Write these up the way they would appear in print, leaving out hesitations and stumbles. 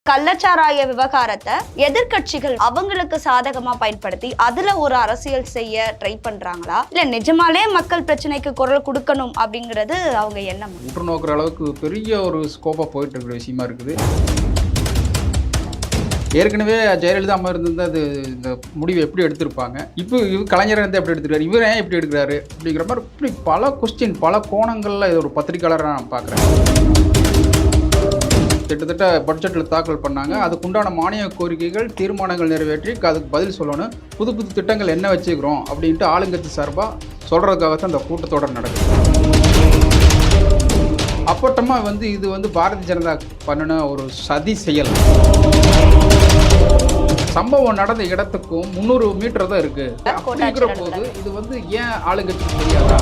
கள்ளச்சாராய விவகாரத்தை எதிர்க்கட்சிகள் அவங்களுக்கு சாதகமா பயன்படுத்தி அதுல ஒரு அரசியல் செய்ய ட்ரை பண்றாங்களா இல்ல நிஜமாலே மக்கள் பிரச்சனைக்கு குரல் கொடுக்கணும் அப்படிங்கிறது அவங்க எண்ணம். உற்று நோக்குற அளவுக்கு பெரிய ஒரு ஸ்கோப்பா போயிட்டு இருக்கிற விஷயமா இருக்குது. ஏற்கனவே ஜெயலலிதா அம்மா இருந்திருந்தா அது இந்த முடிவு எப்படி எடுத்திருப்பாங்க, இப்போ கலைஞர் வந்து எப்படி எடுத்துருக்காரு, இவர் ஏன் எப்படி எடுக்கிறாரு அப்படிங்கிற மாதிரி இப்படி பல கொஸ்டின் பல கோணங்களில் இது ஒரு பத்திரிகையாளராக நான் பார்க்குறேன். கிட்டத்தட்ட பட்ஜெட்டில் தாக்கல் பண்ணாங்க. அதுக்குண்டான மானிய கோரிக்கைகள் தீர்மானங்கள் நிறைவேற்றி அதுக்கு பதில் சொல்லணும். புது புது திட்டங்கள் என்ன வச்சுக்கிறோம் அப்படின்ட்டு ஆளுங்கட்சி சார்பாக சொல்கிறதுக்காகத்தான் இந்த கூட்டத்தொடர் நடக்குது. அப்பட்டமாக வந்து இது வந்து பாரதிய ஜனதா பண்ணின ஒரு சதி செயல். சம்பவம் நடந்த இடத்துக்கும் 300 மீட்டர் தான் இருக்கு. அப்படி இருக்கிற போது இது வந்து ஏன் ஆளுங்கட்சிக்கு தெரியாதா?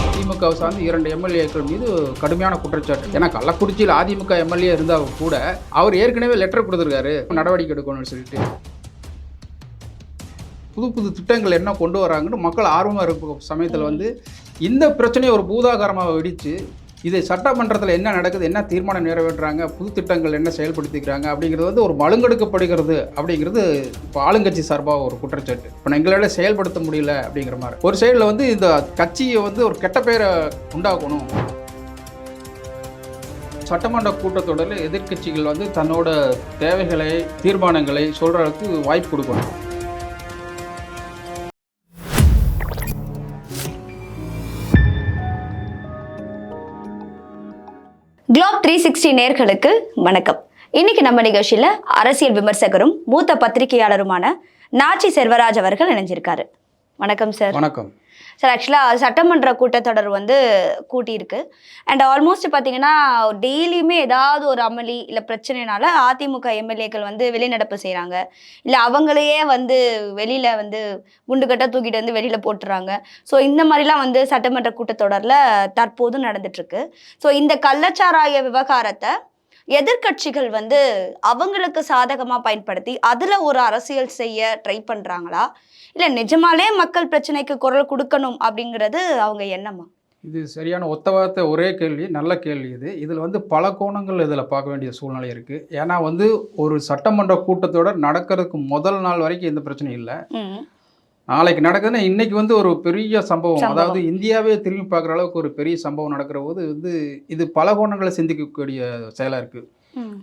அதிமுகவை சார்ந்து 2 எம்எல்ஏக்கள் மீது கடுமையான குற்றச்சாட்டு. ஏன்னா கள்ளக்குறிச்சியில் அதிமுக எம்எல்ஏ இருந்தால் கூட அவர் ஏற்கனவே லெட்டர் கொடுத்துருக்காரு நடவடிக்கை எடுக்கணும்னு சொல்லிட்டு. புது புது திட்டங்கள் என்ன கொண்டு வராங்கன்னு மக்கள் ஆர்வமாக இருக்கும் சமயத்தில் வந்து இந்த பிரச்சனையை ஒரு பூதாகாரமாக வெடித்து இது சட்டமன்றத்தில் என்ன நடக்குது, என்ன தீர்மானம் நிறைவேற்றுறாங்க, புது திட்டங்கள் என்ன செயல்படுத்திக்கிறாங்க அப்படிங்கிறது வந்து ஒரு மழுங்கெடுக்கப்படுகிறது அப்படிங்கிறது இப்போ ஆளுங்கட்சி சார்பாக ஒரு குற்றச்சாட்டு. இப்போ எங்களால் செயல்படுத்த முடியல அப்படிங்கிற மாதிரி. ஒரு சைடில் வந்து இந்த கட்சியை வந்து ஒரு கெட்ட பெயரை உண்டாக்கணும். சட்டமன்ற கூட்டத்தொடரில் எதிர்க்கட்சிகள் வந்து தன்னோட தேவைகளை தீர்மானங்களை சொல்கிறதுக்கு வாய்ப்பு கொடுக்கணும். குளோப் 360 நேயர்களுக்கு வணக்கம். இன்னைக்கு நம்ம நிகழ்ச்சியில அரசியல் விமர்சகரும் மூத்த பத்திரிகையாளருமான நாச்சி செல்வராஜ் அவர்கள் இணைஞ்சிருக்காரு. வணக்கம் சார். வணக்கம் சார். ஆக்சுவலாக சட்டமன்ற கூட்டத்தொடர் வந்து கூட்டியிருக்கு. அண்ட் ஆல்மோஸ்ட் பார்த்தீங்கன்னா டெய்லியுமே ஏதாவது ஒரு அமளி இல்லை பிரச்சனைனால அதிமுக எம்எல்ஏக்கள் வந்து வெளிநடப்பு செய்கிறாங்க, இல்லை அவங்களையே வந்து வெளியில் வந்து குண்டுக்கட்டாக தூக்கிட்டு வந்து வெளியில் போட்டுறாங்க. ஸோ இந்த மாதிரிலாம் வந்து சட்டமன்ற கூட்டத்தொடரில் தற்போது நடந்துட்டுருக்கு. ஸோ இந்த கள்ளச்சாராய விவகாரத்தை எதிர்க்கட்சிகள் வந்து அவங்களுக்கு சாதகமாக பயன்படுத்தி அதில் ஒரு அரசியல் செய்ய ட்ரை பண்ணுறாங்களா இல்லை நிஜமாலே மக்கள் பிரச்சனைக்கு குரல் கொடுக்கணும் அப்படிங்கிறது அவங்க எண்ணமா? இது சரியான ஒத்த ஒரே கேள்வி, நல்ல கேள்வி. இதில் வந்து பல கோணங்கள் இதில் பார்க்க வேண்டிய சூழ்நிலை இருக்குது. ஏன்னா வந்து ஒரு சட்டமன்ற கூட்டத்தொடர் நடக்கிறதுக்கு முதல் நாள் வரைக்கும் எந்த பிரச்சனையும் இல்லை. நாளைக்கு நடக்குதுன்னா இன்னைக்கு வந்து ஒரு பெரிய சம்பவம், அதாவது இந்தியாவே திரும்பி பார்க்குற அளவுக்கு ஒரு பெரிய சம்பவம் நடக்கிற போது வந்து இது பல கோணங்களை சிந்திக்கக்கூடிய செயலாக இருக்குது.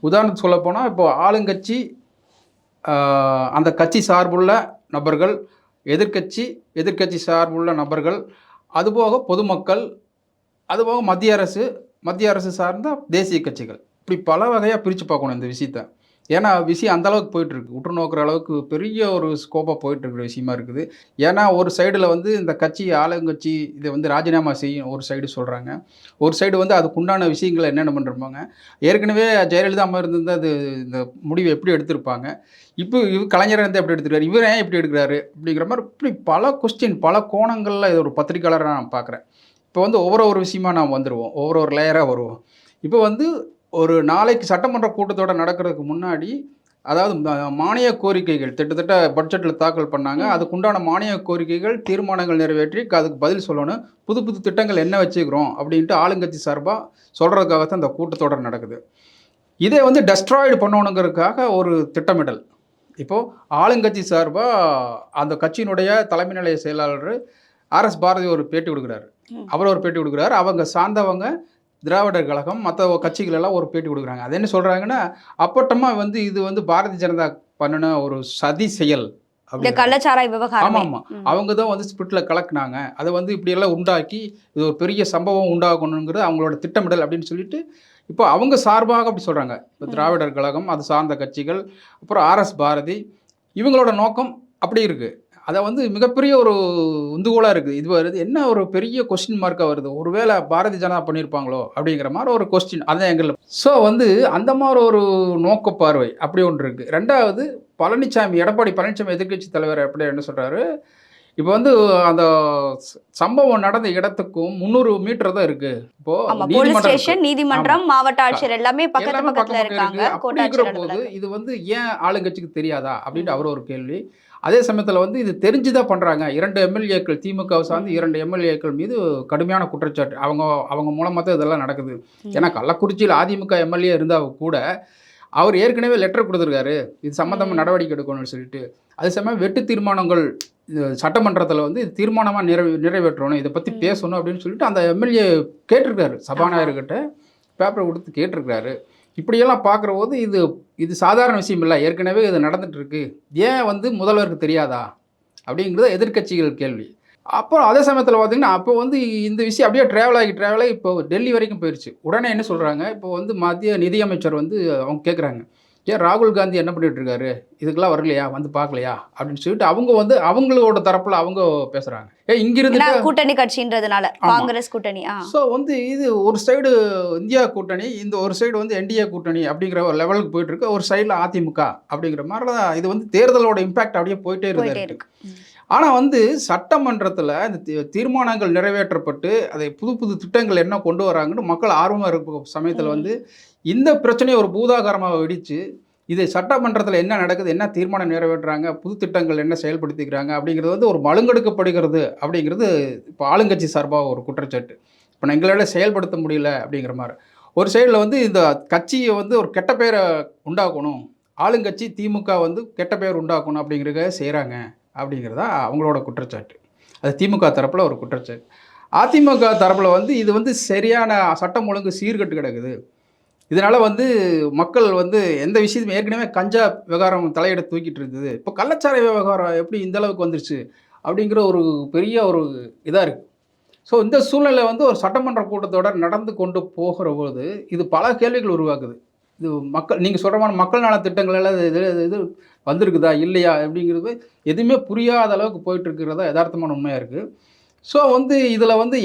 உதாரணத்துக்கு சொல்ல போனால் இப்போ ஆளுங்கட்சி, அந்த கட்சி சார்புள்ள நபர்கள், எதிர்க்கட்சி சார்புள்ள நபர்கள், அதுபோக பொதுமக்கள், அதுபோக மத்திய அரசு சார்ந்த தேசிய கட்சிகள், இப்படி பல வகையாக பிரித்து பார்க்கணும் இந்த விஷயத்தை. ஏன்னா விஷயம் அந்தளவுக்கு போயிட்டுருக்கு. உற்று நோக்குற அளவுக்கு பெரிய ஒரு ஸ்கோப்பாக போயிட்டுருக்கிற விஷயமா இருக்குது. ஏன்னா ஒரு சைடில் வந்து இந்த கட்சி ஆளுங்கட்சி இதை வந்து ராஜினாமா செய்யும் ஒரு சைடு சொல்கிறாங்க, ஒரு சைடு வந்து அதுக்குண்டான விஷயங்களை என்னென்ன பண்ணுறாங்க. ஏற்கனவே ஜெயலலிதா அம்மா இருந்திருந்தால் அது இந்த முடிவு எப்படி எடுத்திருப்பாங்க, இப்போ கலைஞர் வந்து எப்படி எடுத்துருக்காரு, இவர் ஏன் எப்படி எடுக்கிறாரு அப்படிங்கிற மாதிரி இப்படி பல கொஸ்டின் பல கோணங்களில் இது ஒரு பத்திரிகையாளராக நான் பார்க்குறேன். இப்போ வந்து ஒவ்வொரு விஷயமா நாம் வந்துடுவோம், ஒவ்வொரு லேயராக வருவோம். இப்போ வந்து ஒரு நாளைக்கு சட்டமன்ற கூட்டத்தோடு நடக்கிறதுக்கு முன்னாடி, அதாவது மானிய கோரிக்கைகள் கிட்டத்தட்ட பட்ஜெட்டில் தாக்கல் பண்ணாங்க. அதுக்குண்டான மானிய கோரிக்கைகள் தீர்மானங்கள் நிறைவேற்றி அதுக்கு பதில் சொல்லணும். புது புது திட்டங்கள் என்ன வச்சுக்கிறோம் அப்படின்ட்டு ஆளுங்கட்சி சார்பாக சொல்கிறதுக்காகத்தான் இந்த கூட்டத்தொடர் நடக்குது. இதை வந்து டெஸ்ட்ராய்டு பண்ணணுங்கிறதுக்காக ஒரு திட்டமிடல். இப்போது ஆளுங்கட்சி சார்பாக அந்த கட்சியினுடைய தலைமை நிலைய செயலாளர் ஆர்எஸ் பாரதி ஒரு பேட்டி கொடுக்குறாரு. அவங்க சார்ந்தவங்க திராவிடர் கழகம் மற்ற கட்சிகள் எல்லாம் ஒரு பேட்டி கொடுக்குறாங்க. அது என்ன சொல்கிறாங்கன்னா, அப்பட்டமாக வந்து இது வந்து பாரதிய ஜனதா பண்ணின ஒரு சதி செயல். கள்ளச்சாராய விவகாரம். ஆமாம், அவங்க தான் வந்து ஸ்பிரிட்டில் கலக்குனாங்க, அதை வந்து இப்படியெல்லாம் உண்டாக்கி இது ஒரு பெரிய சம்பவம் உண்டாகணுங்கிறது அவங்களோட திட்டமிடல் அப்படின்னு சொல்லிட்டு இப்போ அவங்க சார்பாக அப்படி சொல்கிறாங்க. இப்போ திராவிடர் கழகம், அது சார்ந்த கட்சிகள், அப்புறம் ஆர்எஸ் பாரதி, இவங்களோட நோக்கம் அப்படி இருக்குது. அதை வந்து மிகப்பெரிய ஒரு உந்துகோலாக இருக்குது. இது வருது என்ன ஒரு பெரிய கொஸ்டின் மார்க்காக வருது, ஒருவேளை பாரதிய ஜனதா பண்ணியிருப்பாங்களோ அப்படிங்கிற மாதிரி ஒரு கொஸ்டின். அதான் எங்களில். ஸோ வந்து அந்த மாதிரி ஒரு நோக்க பார்வை அப்படி ஒன்று இருக்குது. ரெண்டாவது, எடப்பாடி பழனிசாமி எதிர்க்கட்சி தலைவர் என்ன சொல்கிறாரு, இப்போ வந்து அந்த சம்பவம் நடந்த இடத்துக்கும் 300 மீட்டர் தான் இருக்கு. இப்போ நீதிமன்றம், மாவட்ட ஆட்சியர் எல்லாமே பக்கத்துல இருக்காங்க. போது இது வந்து ஏன் ஆளுங்கட்சிக்கு தெரியாதா அப்படின்ட்டு அவர் ஒரு கேள்வி. அதே சமயத்தில் வந்து இது தெரிஞ்சு தான் பண்ணுறாங்க. 2 எம்எல்ஏக்கள் திமுகவை சார்ந்து 2 எம்எல்ஏக்கள் மீது கடுமையான குற்றச்சாட்டு. அவங்க மூலமாக தான் இதெல்லாம் நடக்குது. ஏன்னா கள்ளக்குறிச்சியில் அதிமுக எம்எல்ஏ இருந்தால் கூட அவர் ஏற்கனவே லெட்டர் கொடுத்துருக்காரு, இது சம்மந்தமாக நடவடிக்கை எடுக்கணும்னு சொல்லிட்டு. அதே சமயம் வெட்டு தீர்மானங்கள் சட்டமன்றத்தில் வந்து தீர்மானமாக நிறைவேற்றணும், இதை பற்றி பேசணும் அப்படின்னு சொல்லிட்டு அந்த எம்எல்ஏ கேட்டிருக்காரு, சபாநாயகர்கிட்ட பேப்பரை கொடுத்து கேட்டிருக்காரு. இப்படியெல்லாம் பார்க்குற போது இது சாதாரண விஷயம் இல்லை, ஏற்கனவே இது நடந்துகிட்ருக்கு, ஏன் வந்து முதல்வருக்கு தெரியாதா அப்படிங்கிறது எதிர்க்கட்சிகள் கேள்வி. அப்புறம் அதே சமயத்தில் பார்த்திங்கன்னா அப்போ வந்து இந்த விஷயம் அப்படியே ட்ராவல் ஆகி இப்போ டெல்லி வரைக்கும் போயிடுச்சு. உடனே என்ன சொல்கிறாங்க, இப்போ வந்து மத்திய நிதியமைச்சர் வந்து அவங்க கேட்குறாங்க, ஏன் ராகுல் காந்தி என்ன பண்ணிட்டு இருக்காரு, இதுக்கெல்லாம் வரலையா, வந்து பார்க்கலையா அப்படின்னு சொல்லிட்டு அவங்க வந்து அவங்களோட தரப்பில் அவங்க பேசுகிறாங்க. இங்கிருந்து கூட்டணி கட்சின்றதுனால காங்கிரஸ் கூட்டணி. ஸோ வந்து இது ஒரு சைடு இந்தியா கூட்டணி, இந்த ஒரு சைடு வந்து என்டிஏ கூட்டணி அப்படிங்கிற ஒரு லெவலுக்கு போயிட்டு இருக்கு, ஒரு சைடில் அதிமுக அப்படிங்கிற மாதிரி தான் இது வந்து தேர்தலோட இம்பாக்ட் அப்படியே போயிட்டே இருக்கு. ஆனால் வந்து சட்டமன்றத்தில் இந்த தீர்மானங்கள் நிறைவேற்றப்பட்டு அதை புது திட்டங்கள் என்ன கொண்டு வராங்கன்னு மக்கள் ஆர்வமாக இருக்க சமயத்தில் வந்து இந்த பிரச்சனையை ஒரு பூதாகாரமாக வெடித்து இது சட்டமன்றத்தில் என்ன நடக்குது, என்ன தீர்மானம் நிறைவேற்றுறாங்க, புது திட்டங்கள் என்ன செயல்படுத்திக்கிறாங்க அப்படிங்கிறது வந்து ஒரு மழுங்கெடுக்கப்படுகிறது அப்படிங்கிறது இப்போ ஆளுங்கட்சி சார்பாக ஒரு குற்றச்சாட்டு. இப்போ எங்களால் செயல்படுத்த முடியல அப்படிங்கிற மாதிரி. ஒரு சைடில் வந்து இந்த கட்சியை வந்து ஒரு கெட்ட பேரை உண்டாக்கணும், ஆளுங்கட்சி திமுக வந்து கெட்ட பேர் உண்டாக்கணும் அப்படிங்கிறத செய்கிறாங்க அப்படிங்கிறதா அவங்களோட குற்றச்சாட்டு. அது திமுக தரப்பில் ஒரு குற்றச்சாட்டு. அதிமுக தரப்பில் வந்து இது வந்து சரியான சட்டம் ஒழுங்கு சீர்கட்டு கிடக்குது, இதனால் வந்து மக்கள் வந்து எந்த விஷயத்தையும் ஏற்கனவே கஞ்சா விவகாரம் தலையிட தூக்கிட்டு இருந்தது, இப்போ கள்ளச்சாரை விவகாரம் எப்படி இந்த அளவுக்கு வந்துருச்சு அப்படிங்கிற ஒரு பெரிய ஒரு இதாக இருக்குது. ஸோ இந்த சூழ்நிலை வந்து ஒரு சட்டமன்ற கூட்டத்தொடர் நடந்து கொண்டு போகிற போது இது பல கேள்விகள் உருவாக்குது. இது மக்கள் நீங்கள் சொல்கிற மாதிரி மக்கள் நல திட்டங்கள் எல்லாம் இது வந்திருக்குதா இல்லையா அப்படிங்கிறது எதுவுமே புரியாத அளவுக்கு போயிட்டுருக்கிறதா யதார்த்தமான உண்மையாக இருக்குது. ஸோ வந்து இதில் வந்து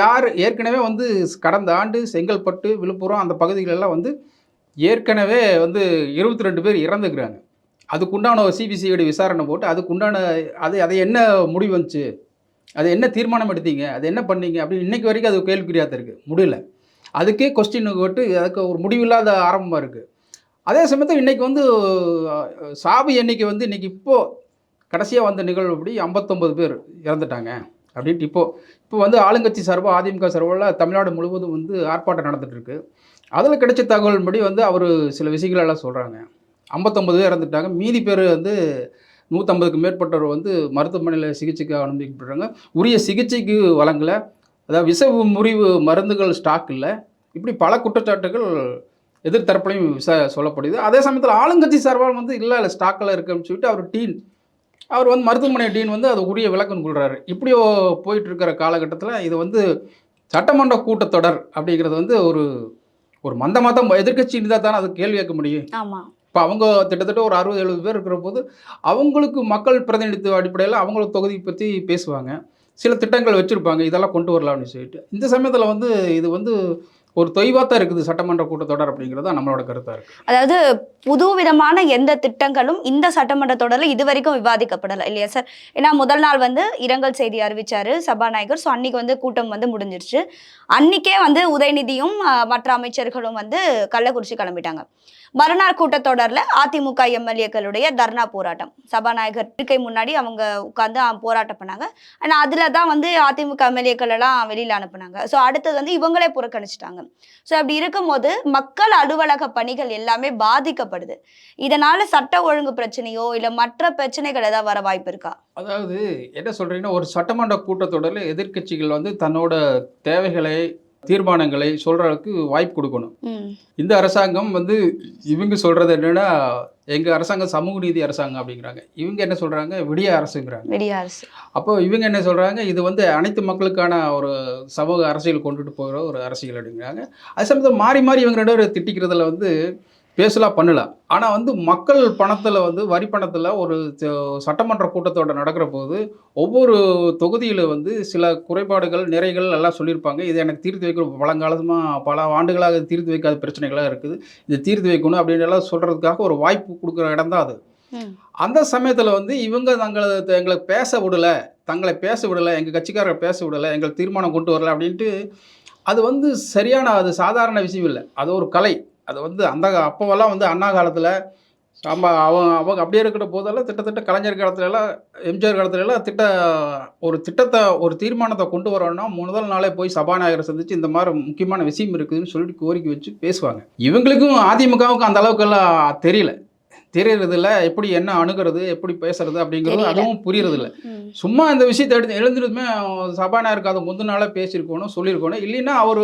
யார் ஏற்கனவே வந்து கடந்த ஆண்டு செங்கல்பட்டு, விழுப்புரம் அந்த பகுதிகளெல்லாம் வந்து ஏற்கனவே வந்து 22 பேர் இறந்துக்கிறாங்க. அதுக்குண்டான ஒரு சிபிசிஐடி விசாரணை போட்டு அதுக்குண்டான அதை என்ன முடிவு வந்துச்சு, அது என்ன தீர்மானம் எடுத்தீங்க, அது என்ன பண்ணீங்க அப்படின்னு இன்றைக்கி வரைக்கும் அது கேள்விக்குறியாக இருக்குது, முடியல. அதுக்கே கொஸ்டின் போட்டு அதுக்கு ஒரு முடிவில்லாத ஆரம்பமாக இருக்குது. அதே சமயத்தில் இன்றைக்கி வந்து சாவு எண்ணிக்கை வந்து இன்றைக்கி இப்போது கடைசியாக வந்த நிகழ்வுப்படி 59 பேர் இறந்துட்டாங்க அப்படின்ட்டு இப்போ வந்து ஆளுங்கட்சி சார்பாக அதிமுக சார்பாக தமிழ்நாடு முழுவதும் வந்து ஆர்ப்பாட்டம் நடந்துகிட்ருக்கு. அதில் கிடைச்ச தகவல்படி வந்து அவர் சில விஷயங்களெல்லாம் சொல்கிறாங்க. 59 பேர் இறந்துட்டாங்க, மீதி பேர் வந்து 150க்கு மேற்பட்டவர் வந்து மருத்துவமனையில் சிகிச்சைக்காக அனுமதிக்கப்படுறாங்க, உரிய சிகிச்சைக்கு வழங்கலை, அதாவது விஷ முறிவு மருந்துகள் ஸ்டாக் இல்லை, இப்படி பல குற்றச்சாட்டுகள் எதிர்த்தரப்புலையும் சொல்லப்படுது. அதே சமயத்தில் ஆளுங்கட்சி சார்பால் வந்து இல்லை ஸ்டாக்கில் இருக்குன்னு சொல்லிட்டு அவர் வந்து மருத்துவமனை டீன் வந்து அது உரிய விளக்கம் கொள்கிறாரு. இப்படியோ போயிட்டு இருக்கிற காலகட்டத்தில் இது வந்து சட்டமன்ற கூட்டத்தொடர் அப்படிங்கிறது வந்து ஒரு மந்தமாக தான் எதிர்கட்சி இருந்தால் தானே அது கேள்வி கேட்க முடியும். இப்போ அவங்க கிட்டத்தட்ட ஒரு 60-70 பேர் இருக்கிற போது அவங்களுக்கு மக்கள் பிரதிநிதித்துவ அடிப்படையில் அவங்களுக்கு தொகுதி பற்றி பேசுவாங்க, சில திட்டங்கள் வச்சுருப்பாங்க, இதெல்லாம் கொண்டு வரலாம்னு சொல்லிட்டு. இந்த சமயத்தில் வந்து இது வந்து ஒரு தொய்வாக தான் இருக்குது சட்டமன்ற கூட்டத்தொடர் அப்படிங்கிறது நம்மளோட கருத்தாக இருக்குது. அதாவது புது விதமான எந்த திட்டங்களும் இந்த சட்டமன்ற தொடரில் இது வரைக்கும் விவாதிக்கப்படலை இல்லையா சார்? ஏன்னா முதல் நாள் வந்து இரங்கல் செய்தி அறிவிச்சார் சபாநாயகர். ஸோ அன்றைக்கி வந்து கூட்டம் வந்து முடிஞ்சிருச்சு. அன்றைக்கே வந்து உதயநிதியும் மற்ற அமைச்சர்களும் வந்து கள்ளக்குறிச்சி கிளம்பிட்டாங்க. மறுநாள் கூட்டத்தொடரில் அதிமுக எம்எல்ஏக்களுடைய தர்ணா போராட்டம், சபாநாயகர் இருக்கை முன்னாடி அவங்க உட்காந்து போராட்டம் பண்ணாங்க. ஆனால் அதில் தான் வந்து அதிமுக எம்எல்ஏக்கள் எல்லாம் வெளியில் அனுப்புனாங்க. ஸோ அடுத்தது வந்து இவங்களே புறக்கணிச்சிட்டாங்க. ஸோ அப்படி இருக்கும்போது மக்கள் அலுவலக பணிகள் எல்லாமே பாதிக்கப்படுது. இதனால சட்ட ஒழுங்கு பிரச்சனையோ இல்லை மற்ற பிரச்சனைகள் ஏதாவது வர வாய்ப்பு இருக்கா? அதாவது என்ன சொல்றீங்கன்னா, ஒரு சட்டமன்ற கூட்டத்தொடரில் எதிர்க்கட்சிகள் வந்து தன்னோட தேவைகளை தீர்மானங்களை சொல்றதுக்கு வாய்ப்பு கொடுக்கணும். இந்த அரசாங்கம் வந்து இவங்க சொல்றது என்னன்னா, எங்க அரசாங்கம் சமூக நீதி அரசாங்கம் அப்படிங்கிறாங்க, இவங்க என்ன சொல்றாங்க விடிய அரசுங்கிறாங்க. விடிய அரசு. அப்போ இவங்க என்ன சொல்றாங்க, இது வந்து அனைத்து மக்களுக்கான ஒரு சமூக அரசியல் கொண்டுட்டு போகிற ஒரு அரசியல் அப்படிங்கிறாங்க. அது சமயத்தில் மாறி மாறி இவங்க 2 பேரும் திட்டிக்கிறதுல வந்து பேசலாம் பண்ணலாம். ஆனால் வந்து மக்கள் பணத்தில் வந்து வரி பணத்தில் ஒரு சட்டமன்ற கூட்டத்தோட நடக்கிற போது ஒவ்வொரு தொகுதியில் வந்து சில குறைபாடுகள் நிறைகள் எல்லாம் சொல்லியிருப்பாங்க. இதை எனக்கு தீர்த்து வைக்கணும், பழங்காலமாக பல ஆண்டுகளாக தீர்த்து வைக்காத பிரச்சனைகளாக இருக்குது, இதை தீர்த்து வைக்கணும் அப்படின்னு எல்லாம் சொல்கிறதுக்காக ஒரு வாய்ப்பு கொடுக்குற இடம் தான் அது. அந்த சமயத்தில் வந்து இவங்க எங்களை பேச விடலை, தங்களை பேச விடலை, எங்கள் கட்சிக்காரரை பேச விடலை, எங்களுக்கு தீர்மானம் கொண்டு வரலை அப்படின்ட்டு அது வந்து சரியான, அது சாதாரண விஷயம் இல்லை, அது ஒரு கலை. அது வந்து அப்போவெல்லாம் வந்து அண்ணா காலத்தில் ஆமாம், அவங்க அப்படியே இருக்கிற போதெல்லாம் திட்டத்தட்ட கலைஞர் காலத்துலலாம், எம்ஜிஆர் காலத்துலலாம் ஒரு திட்டத்தை ஒரு தீர்மானத்தை கொண்டு வரணும்னா முதல் நாளே போய் சபாநாயகரை சந்திச்சு இந்த மாதிரி முக்கியமான விஷயம் இருக்குதுன்னு சொல்லிட்டு கோரிக்கை வச்சு பேசுவாங்க. இவங்களுக்கும் அதிமுகவுக்கும் அந்த அளவுக்கெல்லாம் தெரியறதில்ல. எப்படி என்ன அணுகிறது, எப்படி பேசுறது அப்படிங்கிறது அதுவும் புரியறதில்ல. சும்மா இந்த விஷயத்தை எடுத்து எழுந்துருமே சபாநாயகருக்கு அதை முந்தின நாளே பேசியிருக்கணும், சொல்லியிருக்கணும். இல்லைன்னா அவர்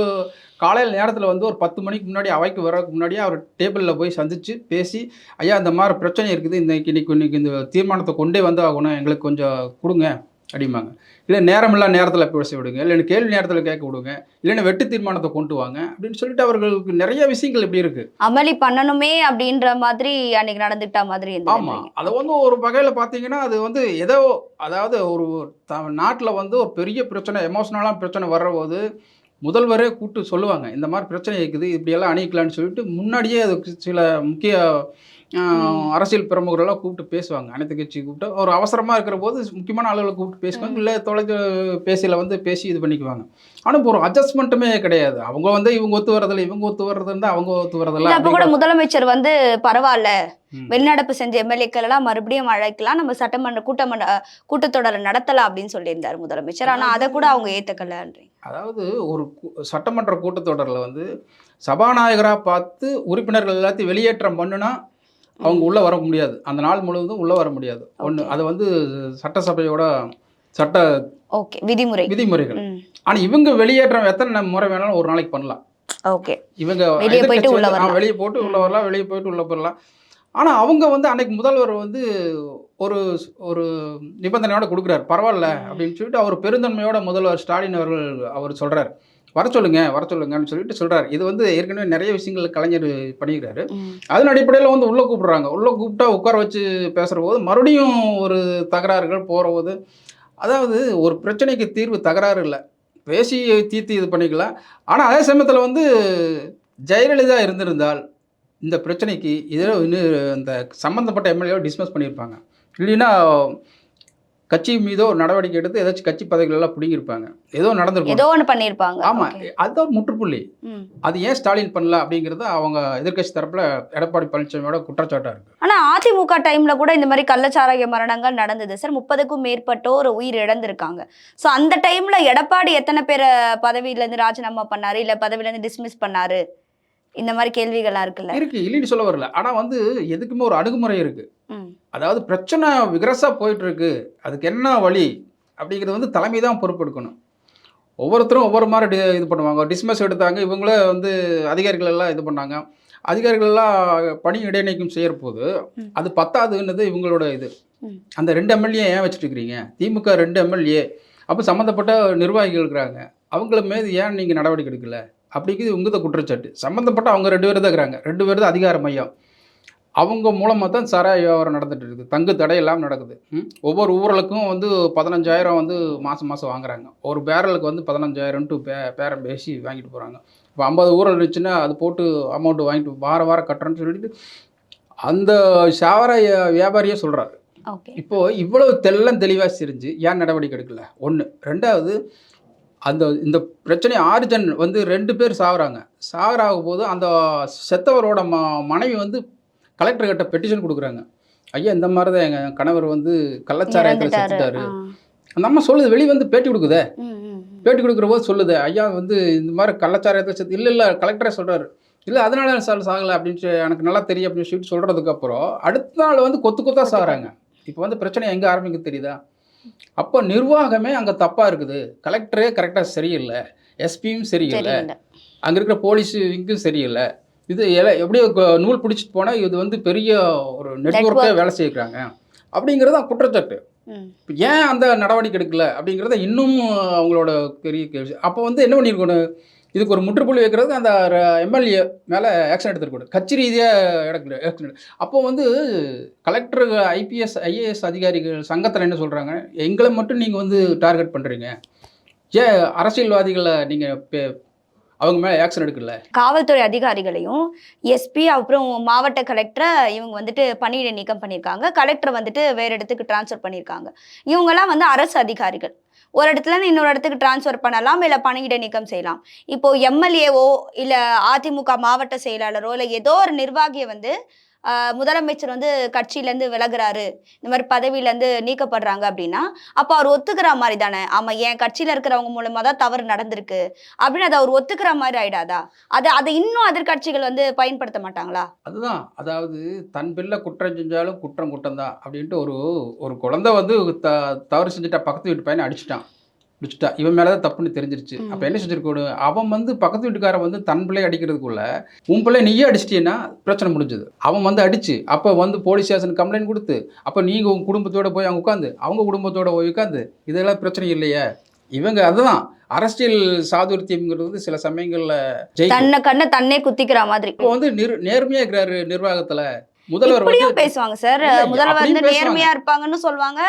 காலையில் நேரத்தில் வந்து ஒரு 10 மணிக்கு முன்னாடி அவைக்கு வர்றதுக்கு முன்னாடியே அவர் டேபிளில் போய் சந்தித்து பேசி, ஐயா இந்த மாதிரி பிரச்சனை இருக்குது, இன்னைக்கு இந்த தீர்மானத்தை கொண்டே வந்து ஆகணும், எங்களுக்கு கொஞ்சம் கொடுங்க அப்படிம்பாங்க. இல்லை நேரமில்லா நேரத்தில் பேச விடுங்க, இல்லைன்னு கேள்வி நேரத்தில் கேட்க விடுங்க, இல்லைன்னா வெட்டு தீர்மானத்தை கொண்டு வாங்க அப்படின்னு சொல்லிட்டு அவர்களுக்கு நிறைய விஷயங்கள் இப்படி இருக்கு. அமளி பண்ணணுமே அப்படின்ற மாதிரி அன்னைக்கு நடந்துக்கிட்ட மாதிரி. ஆமாம், அதை வந்து ஒரு வகையில் பார்த்தீங்கன்னா அது வந்து ஏதோ அதாவது ஒரு நாட்டில் வந்து ஒரு பெரிய பிரச்சனை, எமோஷனலான பிரச்சனை வர்றபோது முதல்வரே கூப்பிட்டு சொல்லுவாங்க, இந்த மாதிரி பிரச்சனை இருக்குது, இப்படியெல்லாம் அணிக்கலான்னு சொல்லிட்டு முன்னாடியே அதுக்கு சில முக்கிய அரசியல் பிரமுகர்களெல்லாம் கூப்பிட்டு பேசுவாங்க. அனைத்து கட்சி கூப்பிட்டு ஒரு அவசரமாக இருக்கிற போது முக்கியமான ஆளுகளை கூப்பிட்டு பேசுவாங்க, இல்லை தொலைபேசியில் வந்து பேசி இது பண்ணிக்குவாங்க. ஆனால் இப்போ ஒரு அட்ஜஸ்ட்மெண்ட்டுமே கிடையாது. அவங்க வந்து இவங்க ஒத்து வரதில்லை, இவங்க ஒத்து வர்றதுன்னா அவங்க ஒத்து வரதில்லை. அப்போ கூட முதலமைச்சர் வந்து பரவாயில்ல, வெளிநடப்பு செஞ்ச எம்எல்ஏக்கள் எல்லாம் மறுபடியும் அழைக்கலாம், நம்ம சட்டமன்ற கூட்டத்தொடரை நடத்தலாம் அப்படின்னு சொல்லியிருந்தார் முதலமைச்சர். ஆனால் அதை கூட அவங்க ஏற்றுக்கலன்றீங்க. அதாவது ஒரு சட்டமன்ற கூட்டத்தொடரில் வந்து சபாநாயகராக பார்த்து உறுப்பினர்கள் எல்லாத்தையும் வெளியேற்றம் பண்ணுனா அவங்க உள்ளே வர முடியாது, அந்த நாள் முழுவதும் உள்ளே வர முடியாது. ஒன்று அது வந்து சட்டசபையோட சட்ட விதிமுறைகள். ஆனால் இவங்க வெளியேற்றம் எத்தனை முறை வேணாலும் ஒரு நாளைக்கு பண்ணலாம். ஓகே, இவங்க வெளியே போட்டு உள்ளே வரலாம், வெளியே போயிட்டு உள்ளே போயிடலாம். ஆனால் அவங்க வந்து அன்னைக்கு முதல்வர் வந்து ஒரு ஒரு நிபந்தனையோட கொடுக்குறாரு, பரவாயில்ல அப்படின்னு சொல்லிட்டு அவர் பெருந்தன்மையோட முதல்வர் ஸ்டாலின் அவர் சொல்கிறார், வர சொல்லுங்கன்னு சொல்லிட்டு சொல்கிறார். இது வந்து ஏற்கனவே நிறைய விஷயங்கள் கலைஞர் பண்ணிக்கிறாரு. அதன் அடிப்படையில் வந்து உள்ளே கூப்பிட்றாங்க. உள்ளே கூப்பிட்டா உட்கார வச்சு பேசுகிற போது மறுபடியும் ஒரு தகராறுகள் போகிற போது, அதாவது ஒரு பிரச்சனைக்கு தீர்வு தகராறு இல்லை, பேசி தீர்த்து இது பண்ணிக்கலாம். ஆனால் அதே சமயத்தில் வந்து ஜெயலலிதா இருந்திருந்தால் இந்த பிரச்சனைக்கு இன்னும் இந்த சம்மந்தப்பட்ட எம்எல்ஏவை டிஸ்மிஸ் பண்ணியிருப்பாங்க, இல்லைன்னா கட்சி மீதோ ஒரு நடவடிக்கை எடுத்து ஏதாச்சும் கட்சி பதவிகள் எல்லாம் பிடிங்கிருப்பாங்க, ஏதோ நடந்திருக்கும், ஏதோ ஒன்று பண்ணியிருப்பாங்க. ஆமாம், அதுதான் முற்றுப்புள்ளி. அது ஏன் ஸ்டாலின் பண்ணல அப்படிங்கிறது அவங்க எதிர்கட்சி தரப்புல எடப்பாடி பழனிசாமியோட குற்றச்சாட்டாக இருக்கு. ஆனால் அதிமுக டைம்ல கூட இந்த மாதிரி கள்ளச்சாராய மரணங்கள் நடந்தது சார். 30க்கும் மேற்பட்டோர் உயிர் இழந்திருக்காங்க. ஸோ அந்த டைம்ல எடப்பாடி எத்தனை பேரை பதவியிலேருந்து ராஜினாமா பண்ணாரு, இல்லை பதவியிலேருந்து டிஸ்மிஸ் பண்ணாரு, இந்த மாதிரி கேள்விகள்லாம் இருக்குல்ல. இருக்கு, இல்லைன்னு சொல்ல வரல. ஆனால் வந்து எதுக்குமே ஒரு அணுகுமுறை இருக்கு. அதாவது பிரச்சனை விகரசா போயிட்டு இருக்கு, அதுக்கு என்ன வழி அப்படிங்கிறது வந்து தலைமை தான் பொறுப்பெடுக்கணும். ஒவ்வொருத்தரும் ஒவ்வொரு மாதிரி இது பண்ணுவாங்க. டிஸ்மிஸ் எடுத்தாங்க, இவங்களே வந்து அதிகாரிகள் எல்லாம் இது பண்ணாங்க. அதிகாரிகள் எல்லாம் பணி இடைநீக்கம் செய்யற போது அது பத்தாதுன்றது இவங்களோட இது. அந்த 2 எம்எல்ஏ ஏன் வச்சுட்டு இருக்கிறீங்க, திமுக 2 எம்எல்ஏ, அப்போ சம்மந்தப்பட்ட நிர்வாகிகள் இருக்கிறாங்க, அவங்கள மீது ஏன் நீங்கள் நடவடிக்கை எடுக்கல அப்படிங்கிறது இவங்க தான் குற்றச்சாட்டு. சம்மந்தப்பட்ட அவங்க 2 பேர் தான் இருக்கிறாங்க, 2 பேர் தான் அதிகார மையம். அவங்க மூலமாக தான் சாராய வியாபாரம் நடந்துட்டு இருக்குது, தங்கு தடை இல்லாமல் நடக்குது. ஒவ்வொரு ஊரலுக்கும் வந்து 15,000 வந்து மாதம் வாங்குறாங்க. ஒரு பேரலுக்கு வந்து 15,000 பேரம் பேசி வாங்கிட்டு போகிறாங்க. இப்போ 50 ஊரல் இருந்துச்சுன்னா அது போட்டு அமௌண்ட்டு வாங்கிட்டு வாரம் கட்டுறேன்னு சொல்லிட்டு அந்த சாராய வியாபாரியே சொல்கிறாரு. இப்போது இவ்வளவு தெளிவாக தெரிஞ்சு ஏன் நடவடிக்கை எடுக்கல? ஒன்று. ரெண்டாவது, இந்த பிரச்சனை ஆரிஜன் வந்து 2 பேர் சாகுறாகும் போது அந்த செத்தவரோட மனைவி வந்து கலெக்டர் கிட்ட பெட்டிஷன் கொடுக்குறாங்க, ஐயா இந்த மாதிரி தான் எங்கள் கணவர் வந்து கள்ளச்சாராயத்தில் செத்துட்டாரு. அந்த அம்மா சொல்லுது, வெளியே வந்து பேட்டி கொடுக்குதே, பேட்டி கொடுக்குற போது சொல்லுது, ஐயா வந்து இந்த மாதிரி கள்ளச்சாராயத்தில் செத்து, இல்லை கலெக்டரே சொல்கிறாரு, இல்லை அதனால சாகலை அப்படின்னு எனக்கு நல்லா தெரியும் அப்படின்னு சொல்லிட்டு சொல்கிறதுக்கப்புறம் அடுத்த நாள் வந்து கொத்தாக சாகுறாங்க. இப்போ வந்து பிரச்சனை எங்கே ஆரம்பிக்குது தெரியுதா? அப்போ நிர்வாகமே அங்கே தப்பாக இருக்குது, கலெக்டரே கரெக்டாக சரியில்லை, எஸ்பியும் சரியில்லை, அங்கே இருக்கிற போலீஸு இங்கும் சரியில்லை, இது எப்படியோ நூல் பிடிச்சிட்டு போனால் இது வந்து பெரிய ஒரு நெட்வொர்க்கே வேலை செய்கிறாங்க அப்படிங்கிறது தான் குற்றச்சாட்டு. ஏன் அந்த நடவடிக்கை எடுக்கல அப்படிங்கிறத இன்னும் அவங்களோட பெரிய கேள்வி. அப்போ வந்து என்ன பண்ணியிருக்கணும், இதுக்கு ஒரு முற்றுப்புள்ளி வைக்கிறது அந்த எம்எல்ஏ மேலே ஆக்ஷன் எடுத்துருக்கணும், கட்சி ரீதியாக ஆக்ஷன். அப்போ வந்து கலெக்டர், ஐபிஎஸ் ஐஏஎஸ் அதிகாரிகள் சங்கத்தில் என்ன சொல்கிறாங்க, எங்களை மட்டும் நீங்கள் வந்து டார்கெட் பண்ணுறீங்க, ஏன் அரசியல்வாதிகளை நீங்கள் அவங்க மேலே ஆக்ஷன் எடுக்கல? காவல்துறை அதிகாரிகளையும் எஸ்பி அப்புறம் மாவட்ட கலெக்டரை இவங்க வந்துட்டு பணியிட நீக்கம் பண்ணியிருக்காங்க, கலெக்டர் வந்துட்டு வேறு இடத்துக்கு டிரான்ஸ்ஃபர் பண்ணியிருக்காங்க. இவங்கெல்லாம் வந்து அரசு அதிகாரிகள், ஒரு இடத்துலேருந்து இன்னொரு இடத்துக்கு டிரான்ஸ்ஃபர் பண்ணலாம், இல்லை பணியிட நீக்கம் செய்யலாம். இப்போது எம்எல்ஏவோ இல்லை அதிமுக மாவட்ட செயலாளரோ இல்லை ஏதோ ஒரு நிர்வாகியை வந்து முதலமைச்சர் வந்து கட்சியிலேருந்து விலகுறாரு, இந்த மாதிரி பதவியிலேருந்து நீக்கப்படுறாங்க அப்படின்னா, அப்போ அவர் ஒத்துக்கிற மாதிரி தானே, ஆமாம் என் கட்சியில் இருக்கிறவங்க மூலமாக தான் தவறு நடந்திருக்கு அப்படின்னு அதை அவர் ஒத்துக்கிற மாதிரி ஆயிடாதா? அதை இன்னும் எதிர்க்கட்சிகள் வந்து பயன்படுத்த மாட்டாங்களா? அதுதான். அதாவது தன் பிள்ளை குற்றம் செஞ்சாலும் குற்றம் குற்றம் தான் அப்படின்ட்டு ஒரு ஒரு குழந்தை வந்து தவறு செஞ்சுட்டா, பக்கத்து வீட்டு பையனை அடிச்சுட்டா, இவன் மேலே தான் தப்புன்னு தெரிஞ்சிருச்சு. அப்போ என்ன செஞ்சிருக்கணும், அவன் வந்து பக்கத்து வீட்டுக்காரன் வந்து தன் பிள்ளையை அடிக்கிறதுக்குள்ள உன் பிள்ளை நீயே அடிச்சிட்டீன்னா பிரச்சனை முடிஞ்சது. அவன் வந்து அடிச்சு அப்போ வந்து போலீஸ் ஸ்டேஷனுக்கு கம்ப்ளைண்ட் கொடுத்து, அப்போ நீங்கள் உங்கள் குடும்பத்தோட போய் அவங்க உட்காந்து, அவங்க குடும்பத்தோட போய் உட்காந்து, இதெல்லாம் பிரச்சனை இல்லையே. இவங்க அதுதான் அரசியல் சாதுர்த்தியம்ங்கிறது வந்து சில சமயங்களில் தன்னை கண்ணை தன்னே குத்திக்கிற மாதிரி. இப்போ வந்து நேர்மையாக இருக்கிறாரு நிர்வாகத்தில். முதல்வர் இப்படியும் வந்து பேசுவாங்க சார். முதல்வர் வந்து நேர்மையா இருப்பாங்கன்னு சொல்லுவாங்க.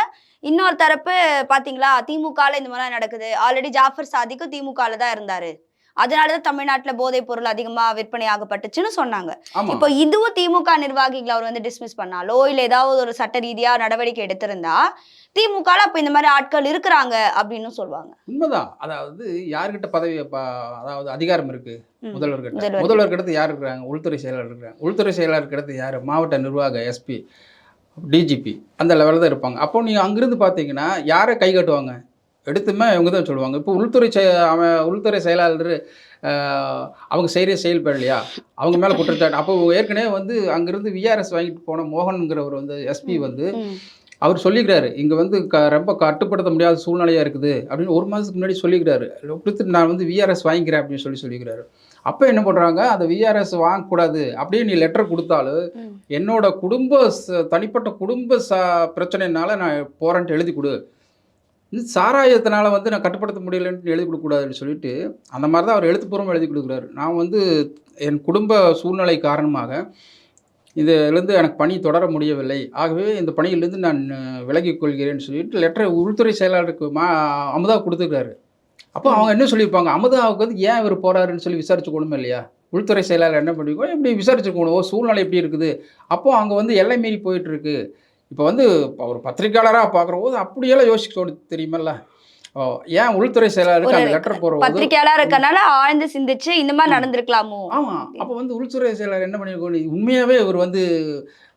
இன்னொரு தரப்பு பாத்தீங்களா, திமுகல இந்த மாதிரி நடக்குது. ஆல்ரெடி ஜாஃபர் சாதிக்கும் திமுகல தான் இருந்தாரு, அதனாலதான் தமிழ்நாட்டுல போதைப் பொருள் அதிகமா விற்பனை ஆகப்பட்டுச்சுன்னு சொன்னாங்க. ஆமா. இப்போ இதுவும் திமுக நிர்வாகிகளை அவர் வந்து டிஸ்மிஸ் பண்ணாலோ இல்ல ஏதாவது ஒரு சட்ட ரீதியா நடவடிக்கை எடுத்திருந்தா திமுகல அப்ப இந்த மாதிரி ஆட்கள் இருக்கிறாங்க அப்படின்னு சொல்லுவாங்க. உண்மைதான். அதாவது யார்கிட்ட பதவி அதாவது அதிகாரம் இருக்கு, முதல்வர்கிட்ட. முதல்வர். முதல்வருக்கு அடுத்து யார் இருக்கிறாங்க, உள்துறை செயலாளர் இருக்கிறாங்க. உள்துறை செயலாளருக்கு அடுத்து யார், மாவட்ட நிர்வாக எஸ்பி, டிஜிபி, அந்த லெவலில் தான் இருப்பாங்க. அப்போ நீங்கள் அங்கிருந்து பார்த்தீங்கன்னா யாரை கை காட்டுவாங்க, எடுத்துமே இவங்க தான் சொல்லுவாங்க. இப்போ உள்துறை செயலாளர் அவங்க செயல்படலையா, அவங்க மேலே குற்றச்சாட்டு. அப்போ ஏற்கனவே வந்து அங்கிருந்து விஆர்எஸ் வாங்கிட்டு போன மோகன்கிறவர் வந்து எஸ்பி வந்து அவர் சொல்லிக்கிறாரு, இங்கே வந்து ரொம்ப கட்டுப்படுத்த முடியாத சூழ்நிலையாக இருக்குது அப்படின்னு ஒரு மாதத்துக்கு முன்னாடி சொல்லிக்கிறாரு. கொடுத்துட்டு நான் வந்து விஆர்எஸ் வாங்கிக்கிறேன் அப்படின்னு சொல்லிக்கிறாரு. அப்போ என்ன பண்ணுறாங்க, அந்த விஆர்எஸ் வாங்கக்கூடாது அப்படியே நீ லெட்டர் கொடுத்தாலும் என்னோட தனிப்பட்ட குடும்ப பிரச்சனைனால நான் போகிறேன்ட்டு எழுதி கொடு, சாராயத்தினால வந்து நான் கட்டுப்படுத்த முடியலன்ட்டு எழுதி கொடுக்கக்கூடாதுன்னு சொல்லிட்டு அந்த மாதிரி தான் அவர் எழுத்துப்பூர்வமாக எழுதி கொடுக்குறாரு. நான் வந்து என் குடும்ப சூழ்நிலை காரணமாக இதிலிருந்து எனக்கு பணி தொடர முடியவில்லை, ஆகவே இந்த பணியிலிருந்து நான் விலகிக் கொள்கிறேன்னு சொல்லிட்டு லெட்டரை உள்துறை செயலாளருக்கு அமுதா கொடுத்துருக்காரு. அப்போ அவங்க என்ன சொல்லியிருப்பாங்க, அமுதாவுக்கு வந்து ஏன் இவர் போகிறாருன்னு சொல்லி விசாரிச்சுக்கணுமே இல்லையா? உள்துறை செயலாளர் என்ன பண்ணிக்கோ இப்படி விசாரிச்சுக்கணும், சூழ்நிலை எப்படி இருக்குது. அப்போது அங்கே வந்து எல்லை மீறி போயிட்டுருக்கு. இப்போ வந்து ஒரு பத்திரிகையாளராக பார்க்குற போது அப்படியெல்லாம் யோசிக்க தெரியுமல்ல, ஏன் உள்துறை செயலாளருக்கு அந்த லெட்டர் போகிற பத்திரிகையாளர் இருக்கனால ஆழ்ந்து சிந்திச்சு இந்த மாதிரி நடந்திருக்கலாமோ. ஆமாம். அப்போ வந்து உள்துறை செயலாளர் என்ன பண்ணியிருக்கோம், உண்மையாகவே இவர் வந்து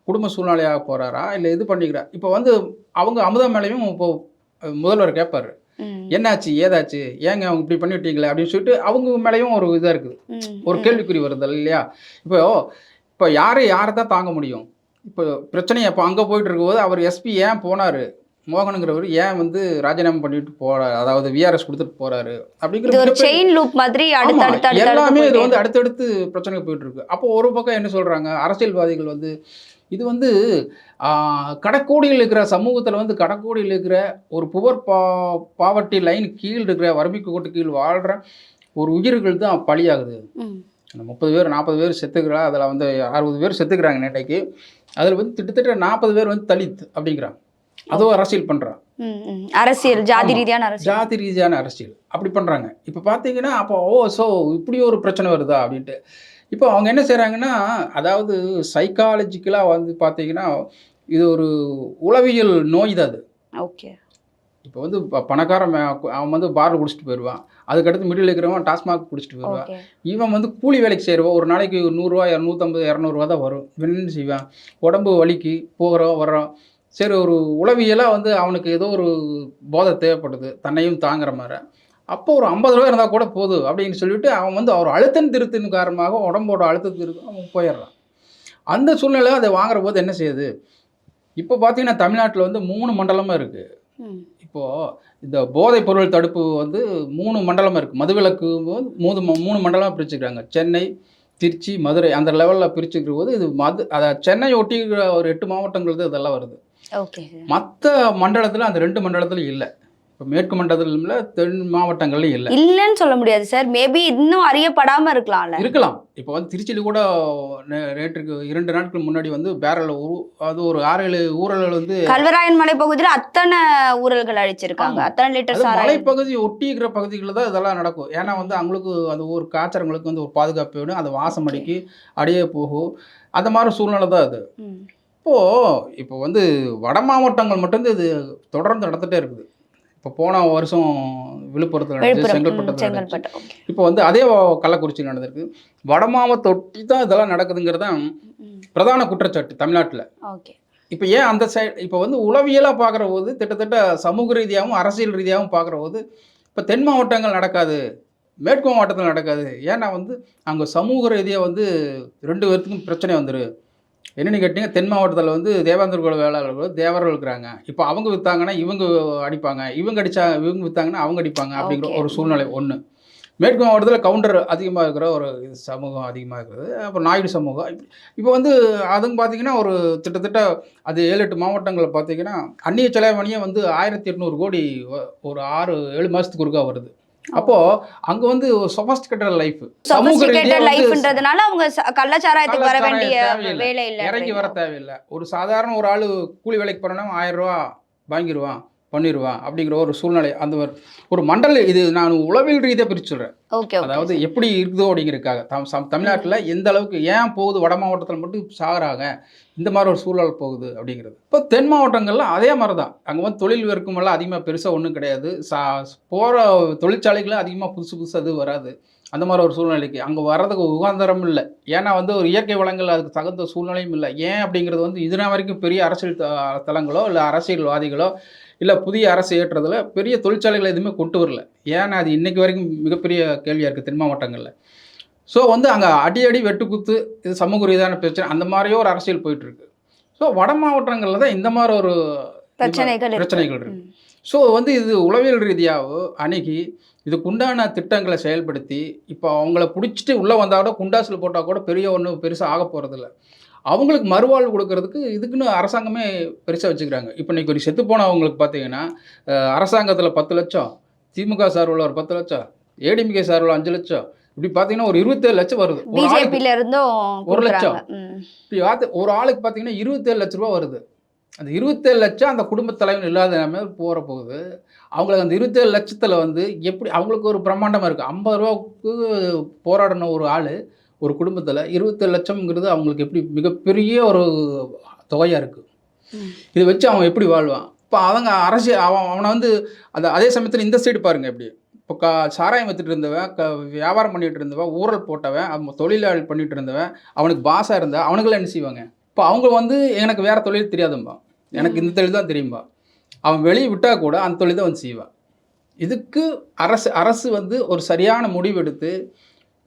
குடும்ப சூழ்நிலையாக போகிறாரா இல்லை இது பண்ணிக்கிறார். இப்போ வந்து அவங்க அமுதா மேலேயும் இப்போ முதல்வர் கேட்பார், என்னாச்சு ஏதாச்சு, ஏங்க அவங்க இப்படி பண்ணிவிட்டீங்களே அப்படின்னு சொல்லிட்டு அவங்க மேலேயும் ஒரு இதாக இருக்குது, ஒரு கேள்விக்குறி வருதல் இல்லையா? இப்போ யாரை தான் தாங்க முடியும்? இப்போ பிரச்சனை அப்போ அங்கே போயிட்டு இருக்கும்போது அவர் எஸ்பி ஏன் போனார், மோகனுங்கிறவர் ஏன் வந்து ராஜினாமா பண்ணிட்டு போறாரு, அதாவது விஆர்எஸ் கொடுத்துட்டு போறாரு அப்படிங்கிற ஒரு செயின் லூப் மாதிரி எல்லாமே இது வந்து அடுத்தடுத்து பிரச்சனை போயிட்டு இருக்கு. அப்போ ஒரு பக்கம் என்ன சொல்றாங்க, அரசியல்வாதிகள் வந்து இது வந்து கடற்கோடியில் இருக்கிற சமூகத்தில் வந்து கடற்கோடியில் இருக்கிற ஒரு புவர் பாவர்ட்டி லைன் கீழ் இருக்கிற வறுமைக்கு கோட்டு கீழ் வாழ்கிற ஒரு உயிர்கள் தான் பலியாகுது. அந்த 30 பேர் 40 பேர் செத்துக்கிறா, அதில் வந்து 60 பேர் செத்துக்கிறாங்க நேற்றைக்கு. அதில் வந்து கிட்டத்தட்ட 40 பேர் வந்து தலித் அப்படிங்கிறாங்க. அதுவும் அரசியல் பண்ணுறான், அரசியல் ஜாதி ரீதியான அரசியல் அப்படி பண்ணுறாங்க. இப்போ பார்த்தீங்கன்னா அப்போ ஸோ இப்படி ஒரு பிரச்சனை வருதா அப்படின்ட்டு இப்போ அவங்க என்ன செய்கிறாங்கன்னா, அதாவது சைக்காலஜிக்கலாக வந்து பார்த்தீங்கன்னா இது ஒரு உளவியல் நோய் தான் அது. ஓகே. இப்போ வந்து பணக்காரன் அவன் வந்து பாரில் குடிச்சிட்டு போயிடுவான், அதுக்கடுத்து மிடில் இருக்கிறவன் டாஸ்மாக் குடிச்சிட்டு போயிடுவான். இவன் வந்து கூலி வேலைக்கு செய்கிறவன் ஒரு நாளைக்கு 100 ரூபா 250 200 தான் வரும். என்ன செய்வான், உடம்பு வலிக்கு வர்றோம். சரி, ஒரு உளவியலாக வந்து அவனுக்கு ஏதோ ஒரு போதை தேவைப்படுது தன்னையும் தாங்குற மாதிரி. அப்போ ஒரு 50 ரூபா இருந்தால் கூட போதும் அப்படின்னு சொல்லிட்டு அவன் வந்து அவர் அழுத்தம் திருத்தின் காரணமாக உடம்போட அழுத்தத்திற்கு அவன் போயிடுறான். அந்த சூழ்நிலை அதை வாங்குற போது என்ன செய்யுது, இப்போ பார்த்தீங்கன்னா தமிழ்நாட்டில் வந்து 3 மண்டலமாக இருக்குது. இப்போது இந்த போதைப் பொருள் தடுப்பு வந்து 3 மண்டலமாக இருக்குது. மதுவிலக்கு 3 மண்டலமாக பிரிச்சுக்கிறாங்க. சென்னை, திருச்சி, மதுரை அந்த லெவலில் பிரிச்சுக்கிற போது இது சென்னை ஒட்டி ஒரு 8 மாவட்டங்கள் தான் இதெல்லாம் வருது. மற்ற மண்டலத்தில் அந்த 2 மண்டலத்தில் இல்லை. இப்போ மேற்கு மண்டலத்தில் இல்லை, தென் மாவட்டங்கள்லையும் இல்லை. இல்லைன்னு சொல்ல முடியாது சார், மேபி இன்னும் அறியப்படாமல் இருக்கலாம். இப்போ வந்து திருச்சியில் கூட நேற்றுக்கு 2 நாட்கள் முன்னாடி வந்து பேரல் அது ஒரு 6-7 ஊழல்கள் வந்து கல்வராயன் மலை பகுதியில் அத்தனை ஊழல்கள் அழிச்சிருக்காங்க. அத்தனை லிட்டர் மலைப்பகுதி ஒட்டி இருக்கிற பகுதிகளில் தான் இதெல்லாம் நடக்கும். ஏன்னா வந்து அவங்களுக்கு அந்த ஒரு காய்ச்சறவங்களுக்கு வந்து ஒரு பாதுகாப்பு வேணும், அது வாசம் அடிக்கி அடியே போகும், அந்த மாதிரி சூழ்நிலை தான் அது. இப்போ வந்து வட மாவட்டங்கள் மட்டும்தான் இது தொடர்ந்து நடந்துகிட்டே இருக்குது. இப்போ போன வருஷம் விழுப்புரத்தில் நடந்துச்சு, செங்கல்பட்டு. செங்கல்பட்டு. இப்போ வந்து அதே கள்ளக்குறிச்சியில் நடந்திருக்கு. வட மாவட்டத்தை ஒட்டி தான் இதெல்லாம் நடக்குதுங்கிறது தான் பிரதான குற்றச்சாட்டு தமிழ்நாட்டில். ஓகே. இப்போ ஏன் அந்த சைடு இப்போ வந்து உளவியலாக பார்க்குற போது கிட்டத்தட்ட சமூக ரீதியாகவும் அரசியல் ரீதியாகவும் பார்க்குற போது இப்போ தென் மாவட்டங்கள் நடக்காது, மேற்கு மாவட்டத்தில் நடக்காது. ஏன்னா வந்து அங்கே சமூக ரீதியாக வந்து 2 பேர்த்துக்கும் பிரச்சனை வந்துடும். என்னென்னு கேட்டிங்கன்னா, தென் மாவட்டத்தில் வந்து தேவேந்திர குல வேளாளர்கள் தேவர்கள் இருக்கிறாங்க. இப்போ அவங்க விற்றாங்கன்னா இவங்க அடிப்பாங்க, இவங்க விற்றாங்கன்னா அவங்க அடிப்பாங்க அப்படிங்கிற ஒரு சூழ்நிலை ஒன்று. மேற்கு மாவட்டத்தில் கவுண்டர் அதிகமாக இருக்கிற ஒரு சமூகம் அதிகமாக இருக்கிறது. அப்புறம் நாயுடு சமூகம். இப்போ வந்து அதுவும் பார்த்தீங்கன்னா ஒரு கிட்டத்தட்ட அது 7-8 மாவட்டங்களில் பார்த்தீங்கன்னா அந்நிய செலவணியே வந்து 1800 கோடி ஒரு 6-7 மாதத்துக்கு ஒருக்கா வருது. அப்போ அங்க வந்து சொபஸ்டிகேட்டட் லைஃப், சொபஸ்டிகேட்டட் லைஃப்ன்றதுனால அவங்க கள்ளச்சாராயத்துக்கு வர வேண்டிய வேலை இல்ல, இறங்கி வர தேவையில்லை. ஒரு சாதாரண ஒரு ஆளு கூலி வேலைக்கு போனா 1000 ரூபா வாங்கிடுவான், பண்ணிடுவான் அப்படிங்கிற ஒரு சூழ்நிலை. அந்த ஒரு மண்டல இது நான் உளவியல் ரீதியாக பிரிச்சு சொல்றேன். அதாவது எப்படி இருக்குதோ அப்படிங்கிறதுக்காக தமிழ்நாட்டில் எந்த அளவுக்கு ஏன் போகுது, வட மாவட்டத்தில் மட்டும் சாகுறாங்க, இந்த மாதிரி ஒரு சூழல் போகுது அப்படிங்கிறது. இப்போ தென் மாவட்டங்கள்லாம் அதே மாதிரி தான். அங்கே வந்து தொழில் வெறுக்குமெல்லாம் அதிகமாக பெருசாக ஒன்றும் கிடையாது. போகிற தொழிற்சாலைகளும் அதிகமாக புதுசு அது வராது. அந்த மாதிரி ஒரு சூழ்நிலைக்கு அங்கே வர்றதுக்கு உகாந்தரம் இல்லை. ஏன்னா வந்து ஒரு இயற்கை வளங்கள் அதுக்கு தகுந்த சூழ்நிலையும் இல்லை. ஏன் அப்படிங்கிறது வந்து இதுனா வரைக்கும் பெரிய அரசியல் தளங்களோ இல்லை அரசியல்வாதிகளோ இல்லை புதிய அரசு ஏற்றதில் பெரிய தொழிற்சாலைகளை எதுவுமே கொண்டு வரல. ஏன்னா அது இன்றைக்கு வரைக்கும் மிகப்பெரிய கேள்வியாக இருக்குது தென் மாவட்டங்களில். ஸோ வந்து அங்கே அடி வெட்டுக்குத்து, இது சமூக ரீதியான பிரச்சனை, அந்த மாதிரியோ ஒரு அரசியல் போயிட்டுருக்கு. ஸோ வட மாவட்டங்களில் தான் இந்த மாதிரி ஒரு பிரச்சனைகள் இருக்குது. ஸோ வந்து இது உளவியல் ரீதியாக அணுகி இதுக்கு உண்டான திட்டங்களை செயல்படுத்தி இப்போ அவங்கள பிடிச்சிட்டு உள்ளே வந்தால் கூட குண்டாசில் போட்டால் கூட பெரிய ஒன்றும் பெருசாக ஆக போகிறதில்ல. அவங்களுக்கு மறுவாழ்வு கொடுக்கறதுக்கு இதுக்குன்னு அரசாங்கமே பெருசாக வச்சுக்கிறாங்க. இப்போ இன்றைக்கி ஒரு செத்து போனவங்களுக்கு பார்த்தீங்கன்னா அரசாங்கத்தில் 10 லட்சம், திமுக சார்பில் ஒரு 10 லட்சம், ஏடிஎம்கே சார்பில் 5 லட்சம், இப்படி பார்த்தீங்கன்னா ஒரு 27 லட்சம் வருது. பிஜேபியில இருந்தும் 1 லட்சம். இப்படி ஒரு ஆளுக்கு பார்த்தீங்கன்னா 27 லட்ச ரூபா வருது. அந்த 27 லட்சம் அந்த குடும்ப தலைவன் இல்லாத நிலைமை போகிற போகுது. அவங்களுக்கு அந்த 27 லட்சத்தில் வந்து எப்படி அவங்களுக்கு ஒரு பிரம்மாண்டமாக இருக்குது. 50 ரூபாவுக்கு போராடின ஒரு ஆள் ஒரு குடும்பத்தில் 27 லட்சம்ங்கிறது அவங்களுக்கு எப்படி மிகப்பெரிய ஒரு தொகையாக இருக்குது. இதை வச்சு அவன் எப்படி வாழ்வான்? இப்போ அவங்க அரசியல் அவனை வந்து அதே சமயத்தில் இந்த சைடு பாருங்கள் எப்படி இப்போ சாராயம் வித்துட்டு இருந்தவன், வியாபாரம் பண்ணிகிட்டு இருந்தவன், ஊழல் போட்டவன், அவன் தொழிலாளி பண்ணிகிட்டு இருந்தவன், அவனுக்கு பாஸாக இருந்தால் அவனுக்கெல்லாம் என்ன செய்வாங்க? இப்போ அவங்க வந்து எனக்கு வேறு தொழில் தெரியாதும்பா, எனக்கு இந்த தொழில் தான் தெரியும்பா, அவன் வெளியே விட்டால் கூட அந்த தொழில் தான் வந்து செய்வான். இதுக்கு அரசு வந்து ஒரு சரியான முடிவு எடுத்து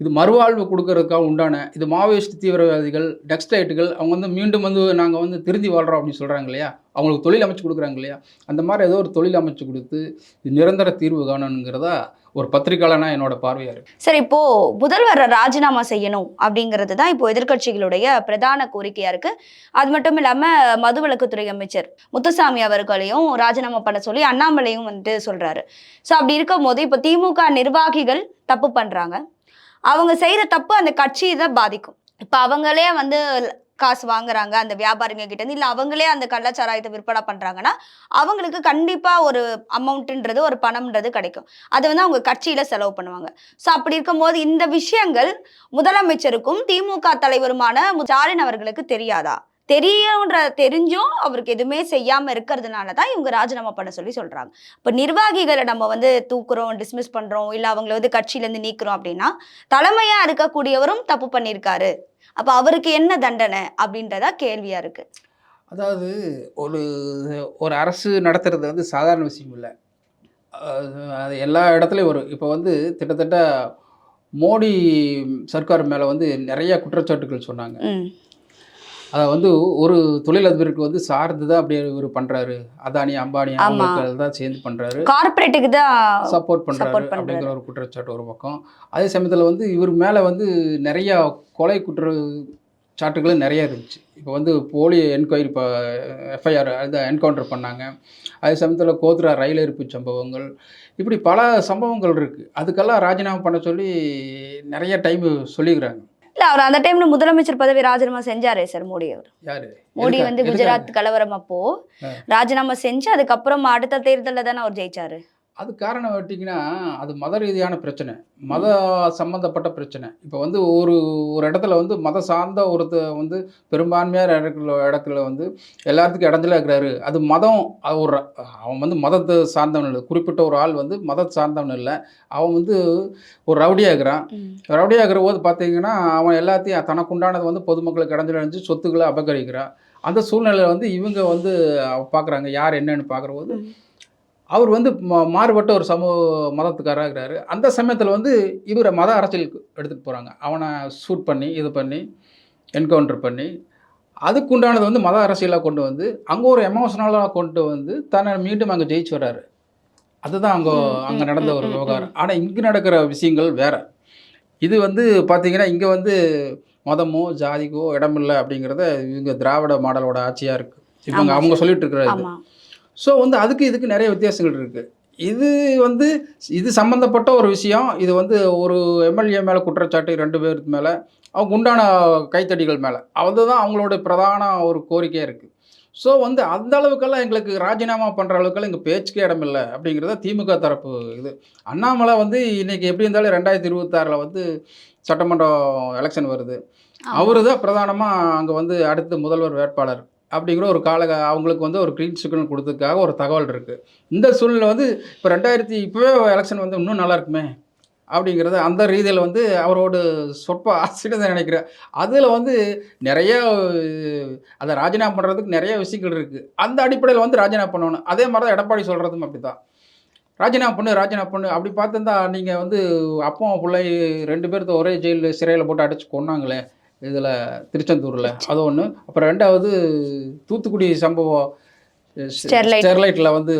இது மறுவாழ்வு கொடுக்கறதுக்காக உண்டான இது மாவோயிஸ்ட் தீவிரவாதிகள், டெக்ஸ்டைட்டுகள் அவங்க வந்து மீண்டும் வந்து நாங்கள் வந்து திருந்தி வாழ்கிறோம் அப்படின்னு சொல்கிறாங்க இல்லையா, அவங்களுக்கு தொழில் அமைச்சு கொடுக்குறாங்க இல்லையா, அந்த மாதிரி ஏதோ ஒரு தொழில் அமைச்சு கொடுத்து இது நிரந்தர தீர்வு காணணுங்கிறதா ஒரு பத்திரிகையாளனா என்னோட பார்வையாக இருக்குது. சரி, இப்போது முதல்வரை ராஜினாமா செய்யணும் அப்படிங்கிறது தான் இப்போ எதிர்க்கட்சிகளுடைய பிரதான கோரிக்கையாக இருக்குது. அது மட்டும் இல்லாமல் மதுவிலக்குத்துறை அமைச்சர் முத்துசாமி அவர்களையும் ராஜினாமா பண்ண சொல்லி அண்ணாமலையும் வந்துட்டு சொல்கிறாரு. ஸோ அப்படி இருக்கும் போது இப்போ திமுக நிர்வாகிகள் தப்பு பண்ணுறாங்க, அவங்க செய்கிற தப்பு அந்த கட்சியை தான் பாதிக்கும். இப்போ அவங்களே வந்து காசு வாங்குறாங்க அந்த வியாபாரிங்க கிட்டேருந்து, இல்லை அவங்களே அந்த கள்ளச்சாராயத்தை விற்பனை பண்ணுறாங்கன்னா அவங்களுக்கு கண்டிப்பாக ஒரு அமௌண்ட்டுன்றது, ஒரு பணம்ன்றது கிடைக்கும். அதை வந்து அவங்க கட்சியில் செலவு பண்ணுவாங்க. ஸோ அப்படி இருக்கும்போது இந்த விஷயங்கள் முதலமைச்சருக்கும் திமுக தலைவருமான ஸ்டாலின் அவர்களுக்கு தெரியாதா? தெரிஞ்சும் அவருக்கு எதுவுமே செய்யாமல் இருக்கிறதுனால தான் இவங்க ராஜினாமா பண்ண சொல்கிறாங்க. இப்போ நிர்வாகிகளை நம்ம வந்து தூக்குறோம், டிஸ்மிஸ் பண்ணுறோம், இல்லை அவங்கள வந்து கட்சியிலேருந்து நீக்கிறோம் அப்படின்னா தலைமையாக இருக்கக்கூடியவரும் தப்பு பண்ணியிருக்காரு, அப்போ அவருக்கு என்ன தண்டனை அப்படின்றதா கேள்வியாக இருக்குது. அதாவது ஒரு அரசு நடத்துறது வந்து சாதாரண விஷயம் இல்லை. அது எல்லா இடத்துலையும் வரும். இப்போ வந்து கிட்டத்தட்ட மோடி சர்க்கார் மேலே வந்து நிறைய குற்றச்சாட்டுகள் சொன்னாங்க. அதை வந்து ஒரு தொழிலதிபருக்கு வந்து சார்ந்து தான் அப்படியே இவர் பண்ணுறாரு, அதானி அம்பானி அவங்களுக்கு தான் சேர்ந்து பண்ணுறாரு, கார்பரேட்டுக்கு தான் சப்போர்ட் பண்ணுறாரு அப்படிங்கிற ஒரு குற்றச்சாட்டு ஒரு பக்கம். அதே சமயத்தில் வந்து இவர் மேலே வந்து நிறையா கொலை குற்றச்சாட்டுகளும் நிறைய இருந்துச்சு. இப்போ வந்து போலி என்கொயரி எஃப்ஐஆர் அது என்கவுண்டர் பண்ணாங்க. அதே சமயத்தில் கோத்ரா ரயில் எரிப்பு சம்பவங்கள், இப்படி பல சம்பவங்கள் இருக்குது. அதுக்கெல்லாம் ராஜினாமா பண்ண சொல்லி நிறைய டைம் சொல்லிக்கிறாங்க. இல்லை, அவர் அந்த டைம்ல முதலமைச்சர் பதவி ராஜினாமா செஞ்சாரே சார் மோடி அவர். யாரு? மோடி வந்து குஜராத் கலவரம் அப்போ ராஜினாமா செஞ்சு அதுக்கப்புறம் அடுத்த தேர்தலில் தானே அவர் ஜெயிச்சாரு. அது காரணம் பார்த்தீங்கன்னா, அது மத ரீதியான பிரச்சனை. மத சம்மந்தப்பட்ட பிரச்சனை. இப்போ வந்து ஒரு ஒரு இடத்துல வந்து மதம் சார்ந்த வந்து பெரும்பான்மையான இடத்துல வந்து எல்லாத்துக்கும் இடைஞ்சலா இருக்கிறாரு. அது மதம் ஒரு அவன் வந்து மதத்த சார்ந்தவன் இல்ல. குறிப்பிட்ட ஒரு ஆள் வந்து மதத்த சார்ந்தவன் இல்ல. அவன் வந்து ஒரு ரவுடியா இருக்கிறான். ரவுடியா இருக்கிறபோது பார்த்தீங்கன்னா, அவன் எல்லாத்தையும் தனக்குண்டானது வந்து பொதுமக்களுக்கு இடைஞ்சல் அடைஞ்சு சொத்துக்கள அபகரிக்கிறான். அந்த சூழ்நிலையில வந்து இவங்க வந்து பார்க்குறாங்க. யார் என்னன்னு பார்க்குறபோது அவர் வந்து மாறுபட்ட ஒரு மதத்துக்காரரா இருக்கிறாரு. அந்த சமயத்தில வந்து இவர மத அரசியலுக்கு எடுத்துட்டு போறாங்க. அவன ஷூட் பண்ணி, இது பண்ணி, என்கவுண்டர் பண்ணி, அதுக்கு உண்டானது வந்து மத அரசியலா கொண்டு வந்து, அங்க ஒரு எமோஷனலா கொண்டு வந்து, தன்னை மீண்டும் அங்க ஜெயிச்சு வராரு. அதுதான் அங்க நடந்த ஒரு விவகாரம். ஆனா, இங்க நடக்கிற விஷயங்கள் வேற. இது வந்து பார்த்தீங்கன்னா, இங்க வந்து மதமோ, ஜாதிக்கோ இடமில்ல அப்படிங்கிறத இவங்க திராவிட மாடலோட ஆட்சியா இருக்கு. அவங்க சொல்லிட்டு இருக்கிற இது. ஸோ வந்து அதுக்கு இதுக்கு நிறைய வித்தியாசங்கள் இருக்குது. இது வந்து இது சம்மந்தப்பட்ட ஒரு விஷயம். இது வந்து ஒரு எம்எல்ஏ மேலே குற்றச்சாட்டு 2 பேருக்கு மேலே அவங்க உண்டான கைத்தடிகள் மேலே அதுதான் அவங்களோட பிரதான ஒரு கோரிக்கையாக இருக்குது. ஸோ வந்து அந்த அளவுக்கெல்லாம் எங்களுக்கு ராஜினாமா பண்ணுற அளவுக்கெல்லாம் இங்கே பேச்சுக்கே இடமில்ல அப்படிங்கிறத திமுக தரப்பு இது. அண்ணாமலை வந்து இன்றைக்கி எப்படி இருந்தாலும் 2026 வந்து சட்டமன்றம் எலெக்ஷன் வருது. அவரு தான் பிரதானமாக அங்கே வந்து அடுத்து முதல்வர் வேட்பாளர் அப்படிங்கிற ஒரு அவங்களுக்கு வந்து ஒரு க்ளீன் சிக்னல் கொடுத்ததுக்காக ஒரு தகவல் இருக்குது. இந்த சூழ்நிலை வந்து இப்போ இப்போவே எலெக்ஷன் வந்து இன்னும் நல்லா இருக்குமே அப்படிங்கிறது அந்த ரீதியில் வந்து அவரோட சொற்ப ஆசைன்னு தான் நினைக்கிறேன். அதில் வந்து நிறைய அதை ராஜினாமா பண்ணுறதுக்கு நிறைய விஷயங்கள் இருக்குது. அந்த அடிப்படையில் வந்து ராஜினாமா பண்ணணும். அதே மாதிரி தான் எடப்பாடி சொல்கிறதும் அப்படி தான். ராஜினாமா பண்ணு அப்படி பார்த்துருந்தா நீங்கள் வந்து அப்பா பிள்ளை 2 பேர்த்த ஒரே சிறையில் போட்டு அடித்து கொன்னாங்களே இதில் திருச்செந்தூரில் அது ஒன்று. அப்புறம் 2வது தூத்துக்குடி சம்பவம் ஸ்டெர்லைட்டில் வந்து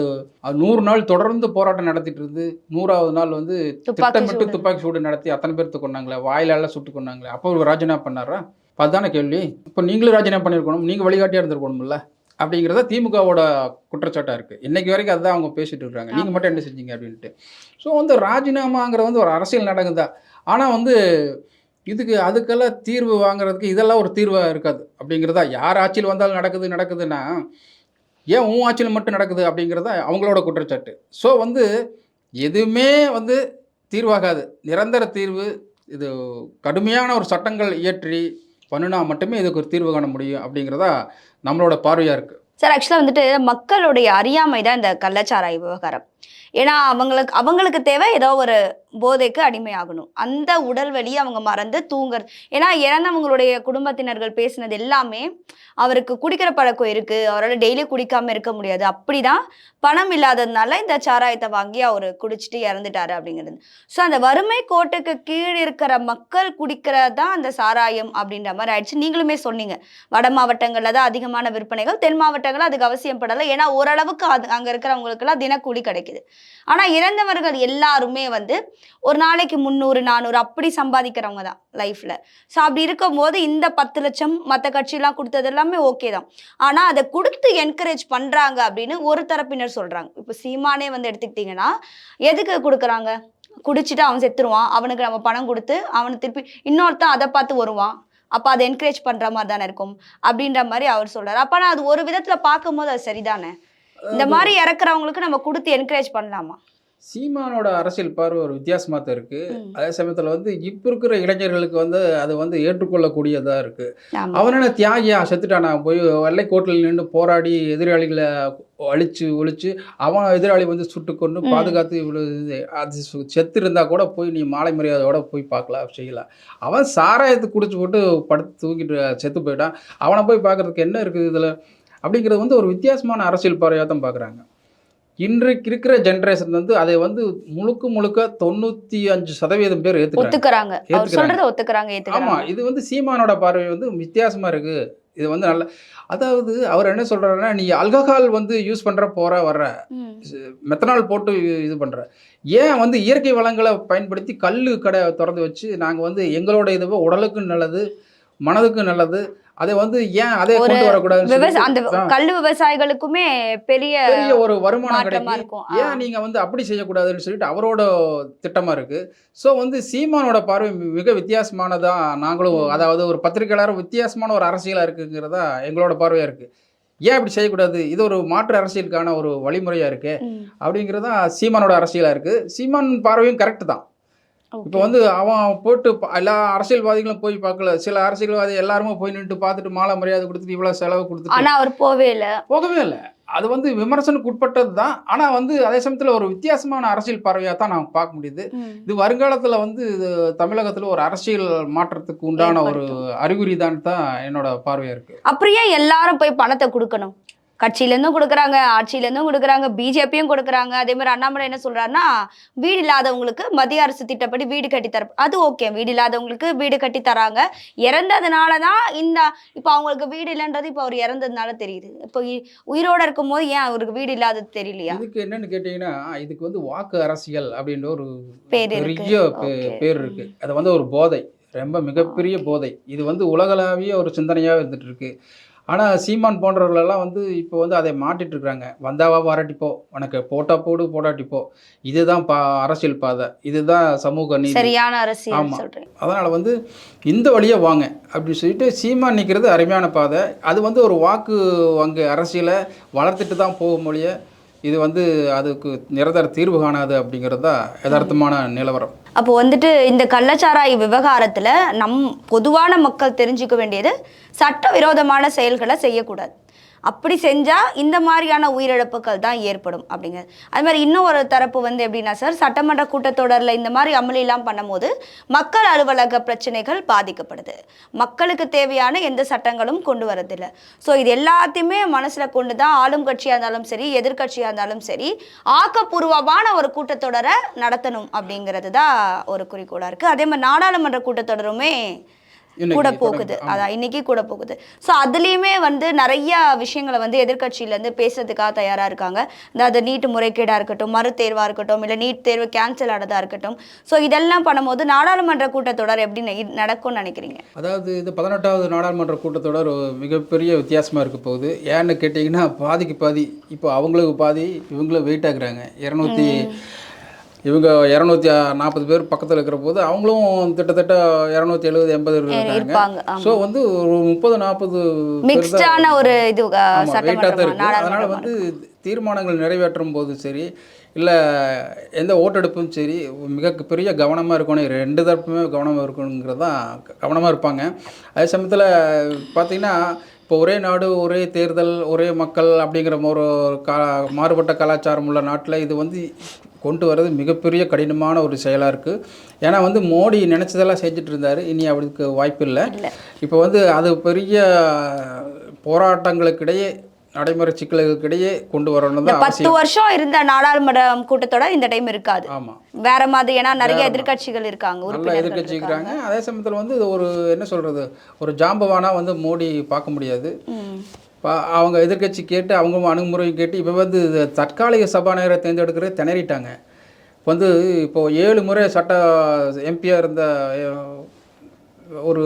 100 நாள் தொடர்ந்து போராட்டம் நடத்திட்டு இருந்து 100வது நாள் வந்து திட்டமிட்டு துப்பாக்கி சூடு நடத்தி அத்தனை பேர்த்து கொண்டாங்களே, வாயிலால சுட்டு கொண்டாங்களே, அப்போ ஒரு ராஜினாமா பண்ணாரா? அதுதானே கேள்வி. இப்போ நீங்களும் ராஜினாமா பண்ணியிருக்கணும், நீங்கள் வழிகாட்டியாக இருந்திருக்கணும்ல அப்படிங்கிறத திமுகவோட குற்றச்சாட்டாக இருக்குது. இன்றைக்கி வரைக்கும் அதுதான் அவங்க பேசிகிட்டு இருக்காங்க. நீங்கள் மட்டும் என்ன செஞ்சீங்க அப்படின்ட்டு. ஸோ வந்து ராஜினாமாங்கிறது வந்து ஒரு அரசியல் நடக்குதா? ஆனால் வந்து அதுக்கெல்லாம் தீர்வு வாங்குறதுக்கு இதெல்லாம் ஒரு தீர்வாக இருக்காது அப்படிங்கிறதா. யார் ஆட்சியில் வந்தாலும் நடக்குதுன்னா ஏன் உன் ஆட்சியில் மட்டும் நடக்குது அப்படிங்கிறதா அவங்களோட குற்றச்சாட்டு. ஸோ வந்து எதுவுமே வந்து தீர்வாகாது. நிரந்தர தீர்வு இது கடுமையான ஒரு சட்டங்கள் இயற்றி பண்ணினா மட்டுமே இதுக்கு ஒரு தீர்வு காண முடியும் அப்படிங்கிறதா நம்மளோட பார்வையாக இருக்குது. சார், ஆக்சுவலாக வந்துட்டு மக்களுடைய அறியாமை தான் இந்த கள்ளச்சாராய விவகாரம். ஏன்னா அவங்களுக்கு தேவை ஏதோ ஒரு போதைக்கு அடிமையாகணும். அந்த உடல் வலியை அவங்க மறந்து தூங்குறது. ஏன்னா இறந்தவங்களுடைய குடும்பத்தினர்கள் பேசினது எல்லாமே அவருக்கு குடிக்கிற பழக்கம் இருக்கு, அவரால் டெய்லி குடிக்காம இருக்க முடியாது, அப்படிதான் பணம் இல்லாததுனால இந்த சாராயத்தை வாங்கி அவர் குடிச்சிட்டு இறந்துட்டாரு அப்படிங்கிறது. ஸோ அந்த வறுமை கோட்டுக்கு கீழ் இருக்கிற மக்கள் குடிக்கிறது தான் அந்த சாராயம் அப்படின்ற மாதிரி ஆயிடுச்சு. நீங்களுமே சொன்னீங்க, வட மாவட்டங்களில் தான் அதிகமான விற்பனைகள், தென் மாவட்டங்கள் அதுக்கு அவசியம் படலை. ஏன்னா ஓரளவுக்கு அங்கே இருக்கிறவங்களுக்கெல்லாம் தினக்கூலி கிடைக்குது. ஆனா இறந்தவர்கள் எல்லாருமே வந்து ஒரு நாளைக்கு 300 400 அப்படி சம்பாதிக்கிறவங்க தான் லைஃப்ல. ஸோ அப்படி இருக்கும்போது இந்த 10 லட்சம் மற்ற கட்சியெல்லாம் கொடுத்தது எல்லாமே ஓகே தான். ஆனா அதை கொடுத்து என்கரேஜ் பண்றாங்க அப்படின்னு ஒரு தரப்பினர் சொல்றாங்க. இப்போ சீமானே வந்து எடுத்துக்கிட்டீங்கன்னா எதுக்கு கொடுக்குறாங்க? குடிச்சிட்டு அவன் செத்துருவான், அவனுக்கு நம்ம பணம் கொடுத்து அவனை திருப்பி இன்னொருத்தான் அதை பார்த்து வருவான், அப்போ அதை என்கரேஜ் பண்ற மாதிரி தானே இருக்கும் அப்படின்ற மாதிரி அவர் சொல்றாரு. அப்ப நான் அது ஒரு விதத்துல பார்க்கும்போது அது சரிதானே? இந்த மாதிரி இறக்குறவங்களுக்கு நம்ம கொடுத்து என்கரேஜ் பண்ணலாமா? சீமானோட அரசியல் பார்வை ஒரு வித்தியாசமாக தான் இருக்குது. அதே சமயத்தில் வந்து இப்போ இருக்கிற இளைஞர்களுக்கு வந்து அது வந்து ஏற்றுக்கொள்ளக்கூடியதாக இருக்குது. அவனால தியாகியா செத்துட்டானா போய் வெள்ளைக்கோட்டில் நின்று போராடி எதிராளிகளை ஒழிச்சு அவன் எதிராளி வந்து சுட்டு கொண்டு பாதுகாத்து இவ்வளோ அது செத்து இருந்தால் கூட போய் நீ மாலை மரியாதையோட போய் பார்க்கலாம் செய்யலாம். அவன் சாராயத்தை குடிச்சு போட்டு படுத்து தூக்கிட்டு செத்து போயிட்டான். அவனை போய் பார்க்குறதுக்கு என்ன இருக்குது இதில் அப்படிங்கிறது வந்து ஒரு வித்தியாசமான அரசியல் பார்வையாக தான் பார்க்குறாங்க. இன்றைக்கு இருக்கிற ஜென்ரேஷன் வந்து அதை வந்து முழுக்க 95% பேர் ஏத்துக்கிறாங்க. ஆமா, இது வந்து சீமானோட பார்வை வந்து வித்தியாசமா இருக்கு. இது வந்து நல்ல, அதாவது அவர் என்ன சொல்றாருன்னா, நீ ஆல்கஹால் வந்து யூஸ் பண்ற வர்ற மெத்தனால் போட்டு இது பண்ற, ஏன் வந்து இயற்கை வளங்களை பயன்படுத்தி கல்லு கடை திறந்து வச்சு நாங்கள் வந்து எங்களோட இதுவை உடலுக்கு நல்லது மனதுக்கு நல்லது அதை வந்து ஏன் அதே கொண்டு வரக்கூடாது? அந்த கல்லு விவசாயிகளுக்குமே பெரிய ஒரு வருமானம் கிடைக்கும், ஏன் நீங்க வந்து அப்படி செய்யக்கூடாதுன்னு சொல்லிட்டு அவரோட திட்டமா இருக்கு. ஸோ வந்து சீமானோட பார்வை மிக வித்தியாசமானதா நாங்களும், அதாவது ஒரு பத்திரிகையாளர் வித்தியாசமான ஒரு அரசியலா இருக்குங்கிறதா எங்களோட பார்வையா இருக்கு. ஏன் இப்படி செய்யக்கூடாது, இது ஒரு மாற்று அரசியலுக்கான ஒரு வழிமுறையாக இருக்குது ம். அப்படிங்கிறது தான் சீமானோட அரசியலாக இருக்குது. சீமான் பார்வையும் கரெக்டு தான். இப்போ ஓகே. வந்து அவன் போட்டு எல்லா அரசியல்வாதிகளும் போய் பார்க்கல. சில அரசியல்வாதி எல்லாருமே போய் நின்று பார்த்துட்டு மாலை மரியாதை கொடுத்துட்டு இவ்வளோ செலவு கொடுத்துட்டு ஆனா அவர் போவே இல்ல. போகவே இல்லை. அது வந்து விமர்சனுக்கு உட்பட்டது தான். ஆனால் வந்து அதே சமயத்தில் ஒரு வித்தியாசமான அரசியல் பார்வையாக தான் நான் பார்க்க முடியுது. ம். இது வருங்காலத்தில் வந்து இது தமிழகத்தில் ஒரு அரசியல் மாற்றத்துக்கு உண்டான ஒரு ஏற்படுத்தும். அறிகுறி தான் என்னோட பார்வையாக இருக்குது. அப்படியே எல்லாரும் போய் பணத்தை கொடுக்கணும். கட்சியிலேருந்தும் கொடுக்குறாங்க, ஆட்சியிலேருந்தும் கொடுக்குறாங்க, பிஜேபியும் கொடுக்குறாங்க. அதே மாதிரி அண்ணாமலை என்ன சொல்றாருன்னா, வீடு இல்லாதவங்களுக்கு மத்திய அரசு திட்டப்படி வீடு கட்டி தர, அது ஓகே, வீடு இல்லாதவங்களுக்கு வீடு கட்டி தராங்க. இறந்ததுனால தான் இப்போ அவங்களுக்கு வீடு இல்லைன்றது இப்போ அவர் இறந்ததுனால தெரியுது. இப்போ உயிரோட இருக்கும்போது ஏன் அவருக்கு வீடு இல்லாதது தெரியலையா? இதுக்கு என்னன்னு கேட்டிங்கன்னா, இதுக்கு வந்து வாக்கு அரசியல் அப்படின்ற ஒரு பேர் இருக்கு. பெரிய ஓகே. பேர் இருக்குது. அது வந்து ஒரு போதை, ரொம்ப மிகப்பெரிய போதை. இது வந்து உலகளாவிய ஒரு சிந்தனையாக இருந்துட்டு இருக்கு. ஆனால் சீமான் போன்றவர்களெல்லாம் வந்து இப்போ வந்து அதை மாட்டிட்டு இருக்காங்க. வந்தாவா வராட்டிப்போ, உனக்கு போட்டா போடு போடாட்டிப்போ, இதுதான் அரசியல் பாதை, இதுதான் சமூக நீதி, சரியான அரசியல் ஆமாம். சொல்றேன். அதனால் வந்து இந்த வழியாக வாங்க அப்படின்னு சொல்லிட்டு சீமான் நிற்கிறது அருமையான பாதை. அது வந்து ஒரு வாக்கு வங்கி அரசியலை வளர்த்துட்டு தான் போகும் மொழிய, இது வந்து அதுக்கு நிரந்தர தீர்வு காணாது அப்படிங்கிறது தான் யதார்த்தமான நிலவரம். அப்போ வந்துட்டு இந்த கள்ளச்சாராய விவகாரத்துல பொதுவான மக்கள் தெரிஞ்சுக்க வேண்டியது, சட்டவிரோதமான செயல்களை செய்யக்கூடாது. அப்படி செஞ்சா இந்த மாதிரியான உயிரிழப்புகள் தான் ஏற்படும் அப்படிங்கிறது. அது மாதிரி இன்னும் ஒரு தரப்பு வந்து எப்படின்னா சார், சட்டமன்ற கூட்டத்தொடரில் இந்த மாதிரி அமளிலாம் பண்ணும்போது மக்கள் அலுவலக பிரச்சனைகள் பாதிக்கப்படுது. மக்களுக்கு தேவையான எந்த சட்டங்களும் கொண்டு வரதில்லை. ஸோ இது எல்லாத்தையுமே மனசில் கொண்டு தான் ஆளும் கட்சியாக இருந்தாலும் சரி, எதிர்கட்சியாக இருந்தாலும் சரி, ஆக்கப்பூர்வமான ஒரு கூட்டத்தொடரை நடத்தணும் அப்படிங்கிறது தான் ஒரு குறிக்கோளாக இருக்குது. அதே மாதிரி நாடாளுமன்ற கூட்டத்தொடருமே கூட போகுது. அதான் இன்னைக்கு கூட போகுது. ஸோ அதுலேயுமே வந்து நிறைய விஷயங்களை வந்து எதிர்கட்சியிலேருந்து பேசுறதுக்காக தயாராக இருக்காங்க. அதாவது நீட் முறைகேடாக இருக்கட்டும், மறுதேர்வாக இருக்கட்டும், இல்லை நீட் தேர்வு கேன்சல் ஆனதாக இருக்கட்டும். ஸோ இதெல்லாம் பண்ணும்போது நாடாளுமன்ற கூட்டத்தொடர் எப்படி நடக்கும்னு நினைக்கிறீங்க? அதாவது இது 18வது நாடாளுமன்ற கூட்டத்தொடர் மிகப்பெரிய வித்தியாசமாக இருக்க போகுது. ஏன்னு கேட்டிங்கன்னா, பாதிக்கு பாதி. இப்போ அவங்களுக்கு பாதி, இவங்களும் வெயிட் ஆகுறாங்க. இவங்க 240 பேர் பக்கத்தில் இருக்கிற போது அவங்களும் கிட்டத்தட்ட 270-80 இருக்காங்க. ஸோ வந்து ஒரு 30-40 மிக்ஸ்டான ஒரு இது வெயிட்டாக தான் இருக்குது. அதனால் வந்து தீர்மானங்கள் நிறைவேற்றும் போது சரி, இல்லை எந்த ஓட்டெடுப்பும் சரி, மிகப்பெரிய கவனமாக இருக்கணும். 2 தரப்புமே கவனமாக இருக்கணுங்கிறது தான் கவனமாக இருப்பாங்க. அதே சமயத்தில் பார்த்திங்கன்னா, இப்போ ஒரே நாடு ஒரே தேர்தல் ஒரே மக்கள் அப்படிங்கிற ஒரு மாறுபட்ட கலாச்சாரம் உள்ள நாட்டில் இது வந்து கொண்டு வர்றது மிகப்பெரிய கடினமான ஒரு செயலாக இருக்குது. ஏன்னா வந்து மோடி நினச்சதெல்லாம் செஞ்சுட்டு இருந்தார். இனி அவருக்கு வாய்ப்பு இல்லை. இப்போ வந்து அது பெரிய போராட்டங்களுக்கிடையே, நடைமுறை சிக்கல்களுக்கிடையே கொண்டு வரணும் தான். 10 வருஷம் இருந்த நாடாளுமன்ற கூட்டத்தொடர் இந்த டைம் இருக்காது. ஆமாம், வேற மாதிரி. ஏன்னா நிறைய எதிர்கட்சிகள் இருக்காங்க, நல்ல எதிர்கட்சி இருக்கிறாங்க. அதே சமயத்தில் வந்து ஒரு என்ன சொல்கிறது, ஒரு ஜாம்பவானா வந்து மோடி பார்க்க முடியாது. அவங்க எதிர்கட்சி கேட்டு, அவங்க அணுகுமுறை கேட்டு இப்போ வந்து தற்காலிக சபாநாயகரை தேர்ந்தெடுக்கிறது திணறிட்டாங்க. வந்து இப்போது 7 முறை எம்பியாக இருந்த ஒரு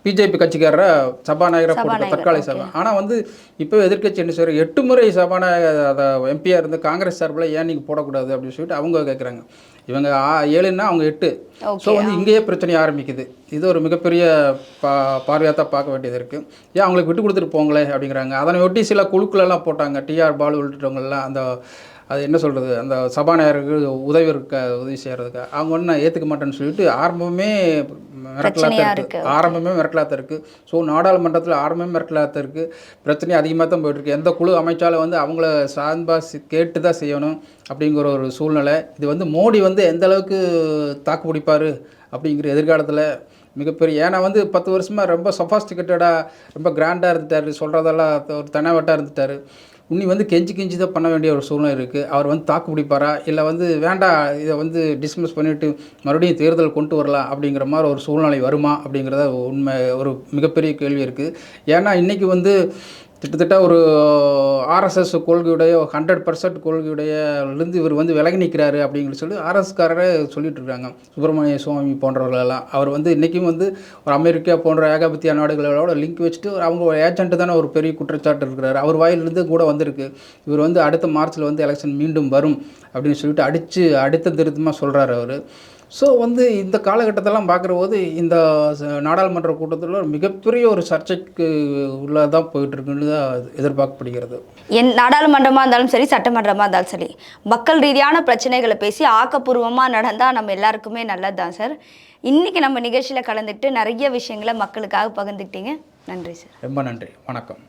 பிஜேபி கட்சிக்காரரை சபாநாயகராக போட்டு தற்காலிக சபா. ஆனால் வந்து இப்போ எதிர்கட்சி என்ன செய்யற, 8 முறை சபாநாயகர் எம்பியாக இருந்து காங்கிரஸ் சார்பில் ஏன் நீங்கள் போடக்கூடாது அப்படின்னு சொல்லிட்டு அவங்க கேட்குறாங்க. இவங்க 7ன்னா அவங்க 8. ஸோ வந்து இங்கேயே பிரச்சனை ஆரம்பிக்குது. இது ஒரு மிகப்பெரிய பார்வையாக தான் பார்க்க வேண்டியது இருக்குது. ஏன் அவங்களுக்கு விட்டு கொடுத்துட்டு போங்களே அப்படிங்கிறாங்க. அதனை ஒட்டி சில குழுக்களெல்லாம் போட்டாங்க. டிஆர் பாலு உள்ளிட்டவங்கெல்லாம் அது என்ன சொல்கிறது, அந்த சபாநாயகருக்கு உதவி செய்கிறதுக்கு அவங்க ஒன்றும் நான் ஏற்றுக்க மாட்டேன்னு சொல்லிட்டு ஆரம்பமே மிரட்டலாக தான் இருக்குது. ஸோ நாடாளுமன்றத்தில் ஆரம்பமே மிரட்டலாக தான் இருக்குது. பிரச்சனை அதிகமாக தான் போயிட்டுருக்கு. எந்த குழு அமைச்சாலும் வந்து அவங்கள சார்பாக கேட்டு தான் செய்யணும் அப்படிங்கிற ஒரு சூழ்நிலை. இது வந்து மோடி வந்து எந்த அளவுக்கு தாக்கு பிடிப்பார் அப்படிங்கிற எதிர்காலத்தில் மிகப்பெரிய. ஏன்னா வந்து 10 வருஷமாக ரொம்ப சொஃபாஸ்டிகேட்டடாக ரொம்ப கிராண்டாக இருந்துட்டார், சொல்கிறதெல்லாம் ஒரு தனவட்டாக இருந்துட்டார். இன்னி வந்து கெஞ்சி தான் பண்ண வேண்டிய ஒரு சூழ்நிலை இருக்குது. அவர் வந்து தாக்கு பிடிப்பாரா, இல்லை வந்து வேண்டாம் இதை வந்து டிஸ்மிஸ் பண்ணிவிட்டு மறுபடியும் தேர்தல் கொண்டு வரலாம் அப்படிங்கிற மாதிரி ஒரு சூழ்நிலை வருமா அப்படிங்கிறத உண்மை ஒரு மிகப்பெரிய கேள்வி இருக்குது. ஏன்னா இன்றைக்கி வந்து கிட்டத்தட்ட ஒரு ஆர்எஸ்எஸ் கொள்கையுடைய 100% கொள்கையுடையிலிருந்து இவர் வந்து விலகி நிற்கிறாரு அப்படிங்கிற சொல்லி ஆர்எஸ்காரரே சொல்லிட்டு இருக்காங்க. சுப்பிரமணிய சுவாமி போன்றவர்களெல்லாம் அவர் வந்து இன்றைக்கும் வந்து ஒரு அமெரிக்கா போன்ற ஏகாபத்திய நாடுகளோட லிங்க் வச்சுட்டு அவங்க ஒரு ஏஜென்ட்டு தானே ஒரு பெரிய குற்றச்சாட்டு இருக்கிறாரு. அவர் வாயிலிருந்து கூட வந்திருக்கு. இவர் வந்து அடுத்த மார்ச்சில் வந்து எலெக்ஷன் மீண்டும் வரும் அப்படின்னு சொல்லிட்டு அடுத்த திருத்தமாக சொல்கிறார் அவர். ஸோ வந்து இந்த காலகட்டத்தெல்லாம் பார்க்குற போது இந்த நாடாளுமன்ற கூட்டத்தில் மிகப்பெரிய ஒரு சர்ச்சைக்கு உள்ளதான் போயிட்டுருக்குன்னு தான் எதிர்பார்க்கப்படுகிறது. நாடாளுமன்றமாக இருந்தாலும் சரி, சட்டமன்றமாக இருந்தாலும் சரி, மக்கள் ரீதியான பிரச்சனைகளை பேசி ஆக்கப்பூர்வமாக நடந்தால் நம்ம எல்லாருக்குமே நல்லது தான் சார். இன்றைக்கி நம்ம நிகழ்ச்சியில் கலந்துக்கிட்டு நிறைய விஷயங்களை மக்களுக்காக பகிர்ந்துக்கிட்டீங்க. நன்றி சார். ரொம்ப நன்றி. வணக்கம்.